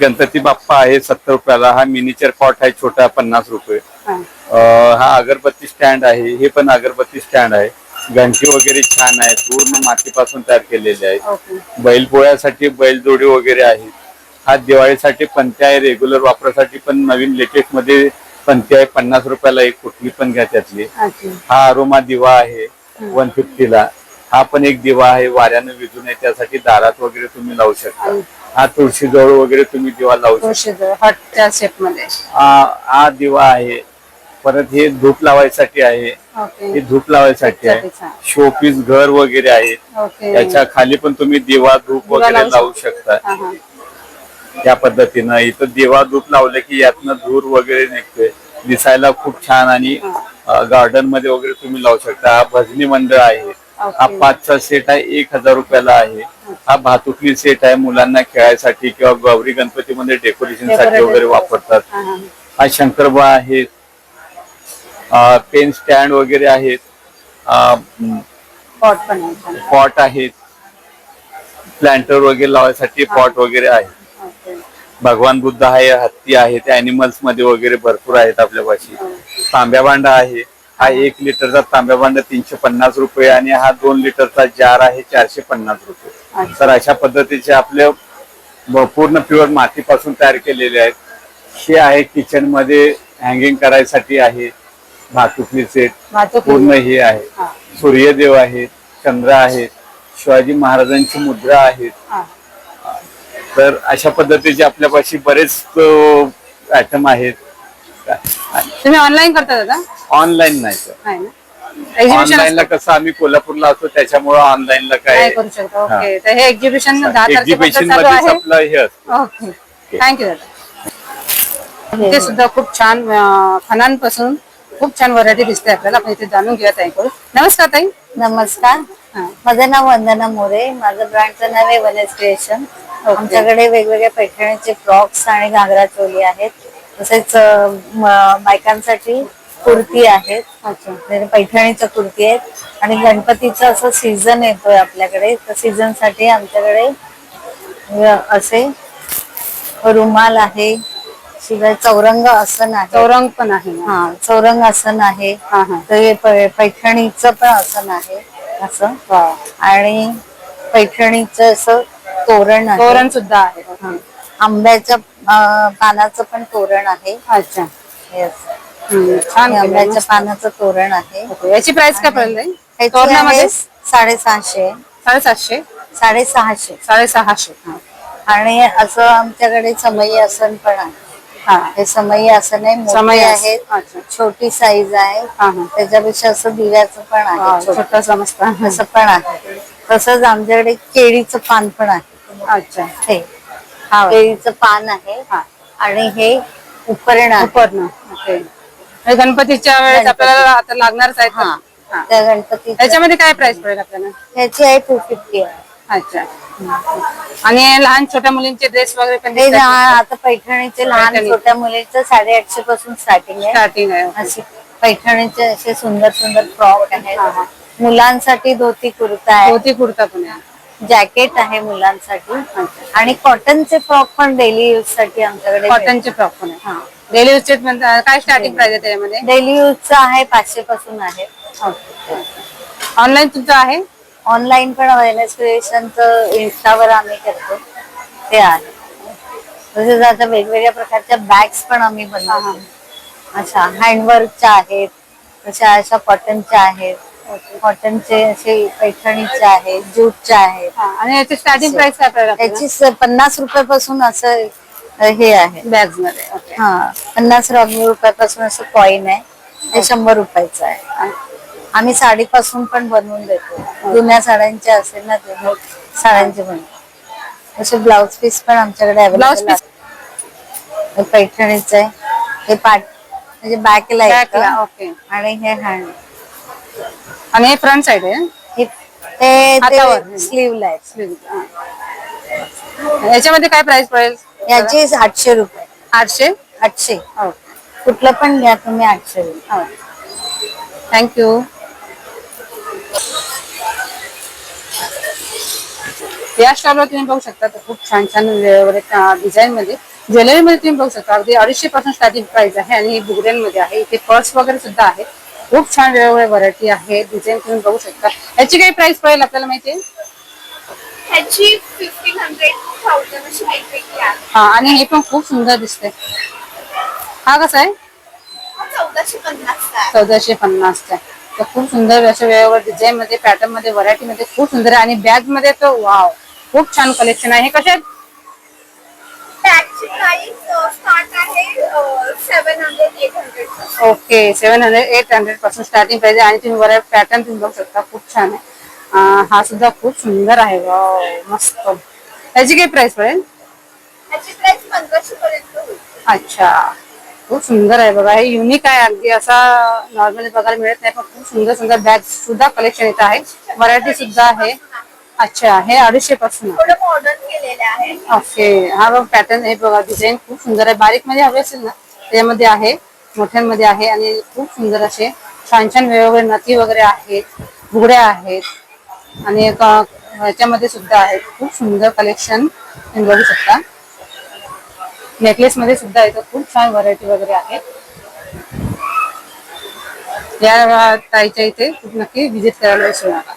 गणपती बाप्पा आहे 70 रुपयाला. हा मिनिचर पॉट आहे छोटा, 50 रुपये. हा अगरबत्ती स्टँड आहे. हे पण अगरबत्ती स्टँड आहे. घंटी वगैरे छान आहे, पूर्ण मातीपासून तयार केलेले आहे. बैलपोळ्यासाठी बैलजोडी वगैरे आहे. हा दिवाळीसाठी पंत्या आहे, रेग्युलर वापरासाठी पण नवीन लेटेस्ट मध्ये पंत्या आहे. 50 रुपयाला एक, कुठली पण घ्या त्यातली. हा अरोमा दिवा आहे 150 ला. हा पण एक दिवा आहे, वाऱ्यानं विजू नये त्यासाठी दारात वगैरे तुम्ही लावू शकता. हा तुळशी जवळ वगैरे तुम्ही दिवा लावू शकता. हॉटच्या शेप मध्ये. हा दिवा आहे. परत हे धूप लावायसाठी आहे. हे धूप लावायसाठी आहे. शोपीस घर वगैरे आहेत. याच्या खाली पण तुम्ही दिवा धूप वगैरे लावू शकता. या पद्धतीनं इथं दिवा धूप लावलं की यातनं धूर वगैरे निघतोय, दिसायला खूप छान. आणि गार्डन मध्ये वगैरे तुम्ही लावू शकता. हा भजनी मंडळ आहे. हा 5चा सेट आहे, 1000 रुपयाला आहे. हा भातुकली सेट आहे, मुलांना खेळायसाठी किंवा गौरी गणपतीमध्ये डेकोरेशन साठी वगैरे वापरतात. हा शंकरबा आहे. पेन स्टँड वगैरे आहेत. पॉट आहेत. प्लांटर वगैरे लावायसाठी पॉट वगैरे आहे. भगवान बुद्ध आहे, हत्ती आहे, ते अॅनिमल्स मध्ये वगैरे भरपूर आहेत आपल्यापाशी. तांब्या भांडा आहे. हा 1 लिटरचा तांब्या भांडा 350 रुपये आणि हा 2 लिटरचा जार आहे 450 रुपये. तर अशा पद्धतीचे आपले पूर्ण प्युअर मातीपासून तयार केलेले आहेत. हे आहे किचन मध्ये हँगिंग करायसाठी आहे. भातुकली सेट भातुकली. पूर्ण हे आहे. हा. सूर्यदेव आहेत, चंद्र आहेत, शिवाजी महाराजांची मुद्रा आहेत. हा. तर अशा पद्धतीचे आपल्यापाशी बरेच आयटम आहेत. तुम्ही ऑनलाईन करता दादा? ऑनलाईन नाही सर. नाही ना. एक्झिबिशन ऑनलाईनला कसं आम्ही कोल्हापूरला असतो त्याच्यामुळे ऑनलाईनला काय काय करू शकतो. ओके, तर हे एक्झिबिशन 10 तारखेपासून एक्झिबिशन चालू मध्येच आहे. आपलं हे असतं. ओके, थँक्यू दादा. इथे सुद्धा खूप छान खणांपासून खूप छान व्हरायटी दिसते आपल्याला. आपण इथे जाणून घेऊया ताईकडून. नमस्कार ताई. नमस्कार, हा. माझं नाव वंदना मोरे. माझं ब्रँडचं नाव आहे वनेस क्रिएशन. आमच्याकडे वेगवेगळ्या पैठणीचे फ्रॉक्स आणि घागरा चोली आहेत. तसेच बायकांसाठी कुर्ती आहेत. अच्छा. पैठणीच्या कुर्ती आहेत आणि गणपतीचा असं सीझन येतोय आपल्याकडे. तर सीझन साठी आमच्याकडे असे रुमाल आहे, शिवाय चौरंग आसन आहे. चौरंग पण आहे ना? हा, चौरंग आसन आहे. हा, हा. तर हे पैठणीचं पण आसन आहे असं. आणि पैठणीचं असं तोरण आहे. तोरण सुद्धा आहे. हा. आंब्याच्या पानाचं पण तोरण आहे. अच्छा. येस, छान आंब्याच्या पानाचं तोरण आहे. ओके. याची प्राइस काय पडेल ताई? ह्याची तोरणामध्ये आहे 650. 750. 650. 650. हा. आणि असं आमच्याकडे समई आसन पण आहे. हा. हे समई आसन आहे, समई मोठे आसन. आहेत, अच्छा. छोटी साईज आहे. हा, हा. त्याच्यापेक्षा असं दिव्याचं पण आहे, छोटं. छोटासा मस्त. असं पण आहे. तसंच आमच्याकडे केळीचं पान पण आहे. अच्छा. हे हा. केळीचं पान आहे. हा. आणि हे उपरण आहे. उपरणं. ओके. हे गणपतीच्या वेळेस आपल्याला आता लागणारच आहे. हा, त्या गणपती त्याच्यामध्ये काय प्राइस पडेल आपल्याला? ह्याची आहे 250 आहे. अच्छा. आणि लहान छोट्या मुलींचे ड्रेस वगैरे पण हे आता पैठणीचे लहान छोट्या मुलीचं 850 पासून स्टार्टिंग आहे. स्टार्टिंग आहे. असे पैठणीचे असे सुंदर सुंदर फ्रॉक आहेत. मुलांसाठी धोती कुर्ता आहे, धोती कुर्ता पण आहे. जॅकेट आहे मुलांसाठी. आणि कॉटनचे फ्रॉक पण डेली यूज साठी आमच्याकडे. कॉटनचे फ्रॉक पण आहे. डेली यूज काय स्टार्टिंग प्राइस आहे त्याच्यामध्ये? डेली यूजचं आहे 500 पासून आहे. ऑनलाईन तुमचं आहे? ऑनलाईन पण अवेअरनेस क्रिएशनचं इन्स्टावर आम्ही करतो, ते आहे. तसेच आता वेगवेगळ्या प्रकारच्या बॅग्स पण आम्ही बनवतो. अशा हँडवर्कच्या आहेत, अशा कॉटनच्या आहेत, कॉटनचे असे पैठणीचे आहेत, ज्यूटच्या आहेत. आणि याची स्टार्टिंग प्राइस काय पडेल? याची 50 रुपयापासून असं हे आहे बॅग्स मध्ये. हा, 50 रुपयापासून असं कॉइन आहे. ते 100 रुपयाचं आहे. आम्ही साडीपासून पण बनवून देतो. जुन्या साड्यांच्या असेल ना, जुन्या साड्यांचे पण असे ब्लाउज पीस पण आमच्याकडे ब्लाउज पीस पैठणीचं आहे. हे म्हणजे बॅकला बॅकला. ओके. आणि हे हँड आणि हे फ्रंट साइड आहे. ते स्लीवला आहे. याच्यामध्ये काय प्राइस पडेल? याची 800 रुपये. 800. 800. कुठलं पण घ्या तुम्ही 800 रुपये. थँक्यू. या स्टॉलवर तुम्ही बघू शकता खूप छान छान डिझाईन मध्ये ज्वेलरी मध्ये तुम्ही बघू शकता. अगदी 250 पासून स्टार्टिंग प्राइस आहे. आणि बुगड्यांमध्ये आहे. इथे पर्स वगैरे सुद्धा आहे. खूप छान वेगवेगळ्या व्हरायटी आहे. डिझाईन तुम्ही बघू शकता. याची काही प्राइस पडेल आपल्याला माहिती आहे? ह्याची 1500 to 1000 अशी वेगवेगळी आहे. हा, आणि हे पण खूप सुंदर दिसते. हा कसा आहे? 1450 1450 तर खूप सुंदर अशा वेगवेगळ्या डिझाईन मध्ये, पॅटर्न मध्ये, व्हरायटी मध्ये खूप सुंदर आहे. आणि बॅग मध्ये तर वाव, खूप छान कलेक्शन आहे. हे कसे? बॅगची प्राइस स्टार्ट आहे 700-800. ओके, 700-800 पासून स्टार्टिंग प्राइस आहे. आणि तुम्ही व्हरायटी पॅटर्न तुम्ही बघू शकता, खूप छान आहे. हा सुद्धा खूप सुंदर आहे. वाव, मस्त. त्याची काय प्राइस पडेल? ह्याची प्राइस 1500 पर्यंत होईल. अच्छा, खूप सुंदर आहे बघा. हे युनिक आहे. अगदी असा नॉर्मली बघायला मिळत नाही, पण खूप सुंदर सुंदर बॅग सुद्धा कलेक्शन येत आहे. व्हरायटी सुद्धा आहे. अच्छा, हे 250 पासून. थोडं मॉडर्न केलेलं आहे. ओके. हा बघ पॅटर्न आहे बघा. डिझाईन खूप सुंदर आहे. बारीक मध्ये हवे असेल ना त्यामध्ये आहे, मोठ्यांमध्ये आहे. आणि खूप सुंदर असे छान छान वेगवेगळे नथी वगैरे आहेत, घुगड्या आहेत. आणि ह्याच्यामध्ये सुद्धा आहेत. खूप सुंदर कलेक्शन तुम्ही बघू शकता. नेकलेस मध्ये सुद्धा इथं खूप छान व्हरायटी वगैरे आहे. या ताईच्या इथे खूप नक्की विजिट करायला विसरू नका.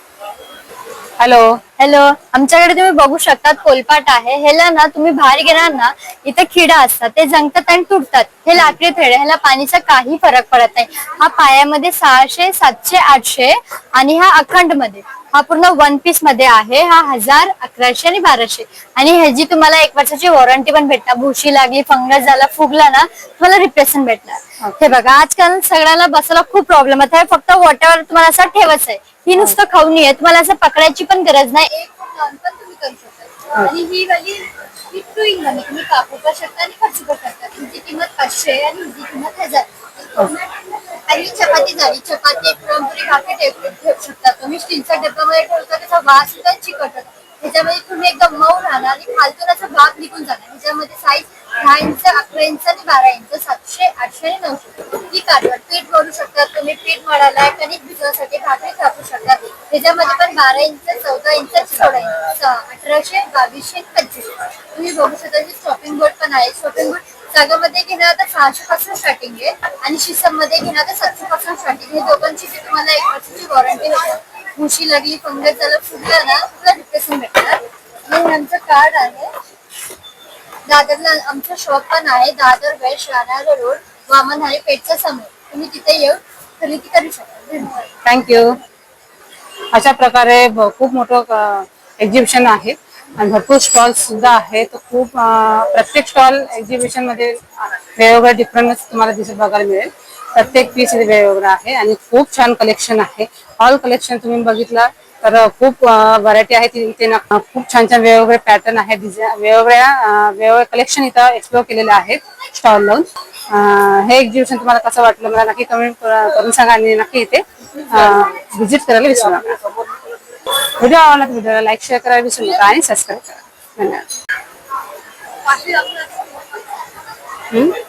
हॅलो. हॅलो, आमच्याकडे तुम्ही बघू शकता कोलपाट आहे. ह्याला ना तुम्ही बाहेर गेणार ना, इथे किडा असतात, ते जंगतात आणि तुटतात. हे लाकडी थ्रेड आहे, ह्याला पाणीचा काही फरक पडत नाही. हा पायामध्ये 600, 700, 800 आणि हा अखंड मध्ये, हा पूर्ण वन पीस मध्ये आहे. हा 1000, 1100 आणि 1200 आणि ह्याची तुम्हाला 1 वर्षाची वॉरंटी पण भेटणार. भुशी लागली, फंगस झाला, फुगला ना, तुम्हाला रिप्लेसमेंट भेटणार. हे बघा, आजकाल सगळ्याला बसायला खूप प्रॉब्लेम आहे. फक्त वॉटर तुम्हाला असं ठेवायचं आहे. ही नुसतं खाऊन आहे, तुम्हाला असं पकडायची पण गरज नाही. एक पण तुम्ही करू शकता. आणि ही वाली टूइंग मनी तुम्ही कापू पण शकता आणि खर्च पण शकता. हिची किंमत 500 आणि हिची किंमत 1000. आणि चपाती झाली, चपाती पुरणपोळी भाकरी ठेवू शकता तुम्ही. स्टीलच्या डब्यामध्ये ठेवता, त्याचा वास सुद्धा चिकट होतो. त्याच्यामध्ये तुम्ही एकदम मऊ राहणार आणि खालतून असा भाग निघून जाणार. त्याच्यामध्ये साईज 10 इंच, 11 इंच आणि 12 इंच, 700, 800 आणि 900. ही काढवा पीठ भरू शकता तुम्ही. पीठ मळायला कणिक भिजवण्यासाठी भाकरी कापू शकता. त्याच्यामध्ये पण 12 इंच, 14 इंच, 16 इंच, 1800, 2200, 2500. तुम्ही बघू शकता. शॉपिंग बोर्ड पण आहे. शॉपिंग बोर्ड जागामध्ये घेणार तर 600 पासून स्टार्टिंग आहे आणि शिसम मध्ये घेणार तर 700 पासून स्टार्टिंग. हे दोघांची तुम्हाला 1 वर्षाची वॉरंटी भेटणार. मुशी लागली, फंगस झालं, फुगला ना, तुला रिप्लेसमेंट भेटणार. आणि आमचं कार्ड आहे. दादरला आमचं शॉप पण आहे. दादर वेस्ट, राहणार रोड, वामन हरी पेठच्या समोर. तुम्ही तिथे येऊन खरेदी करू शकता. धन्यवाद. थँक्यू. अशा प्रकारे खूप मोठं एक्झिबिशन आहे आणि भरपूर स्टॉल सुद्धा आहेत. खूप प्रत्येक स्टॉल एक्झिबिशन मध्ये वेगवेगळं डिफरंट तुम्हाला दिसत बघायला मिळेल. प्रत्येक पीस वेगवेगळं आहे आणि खूप छान कलेक्शन आहे. ऑल कलेक्शन तुम्ही बघितलं तर खूप व्हरायटी आहे इथे. खूप छान छान वेगवेगळे पॅटर्न आहेत, वेगवेगळे कलेक्शन इथं एक्सप्लोर केलेले आहेत स्टॉल लावून. हे एक्झिबिशन तुम्हाला कसं वाटलं मला नक्की कमेंट करून सांगा आणि नक्की इथे व्हिजिट करायला विसरू नका. व्हिडिओ आवडला तर व्हिडिओला लाईक, शेअर करायला विसरू नका आणि सबस्क्राईब करा. धन्यवाद.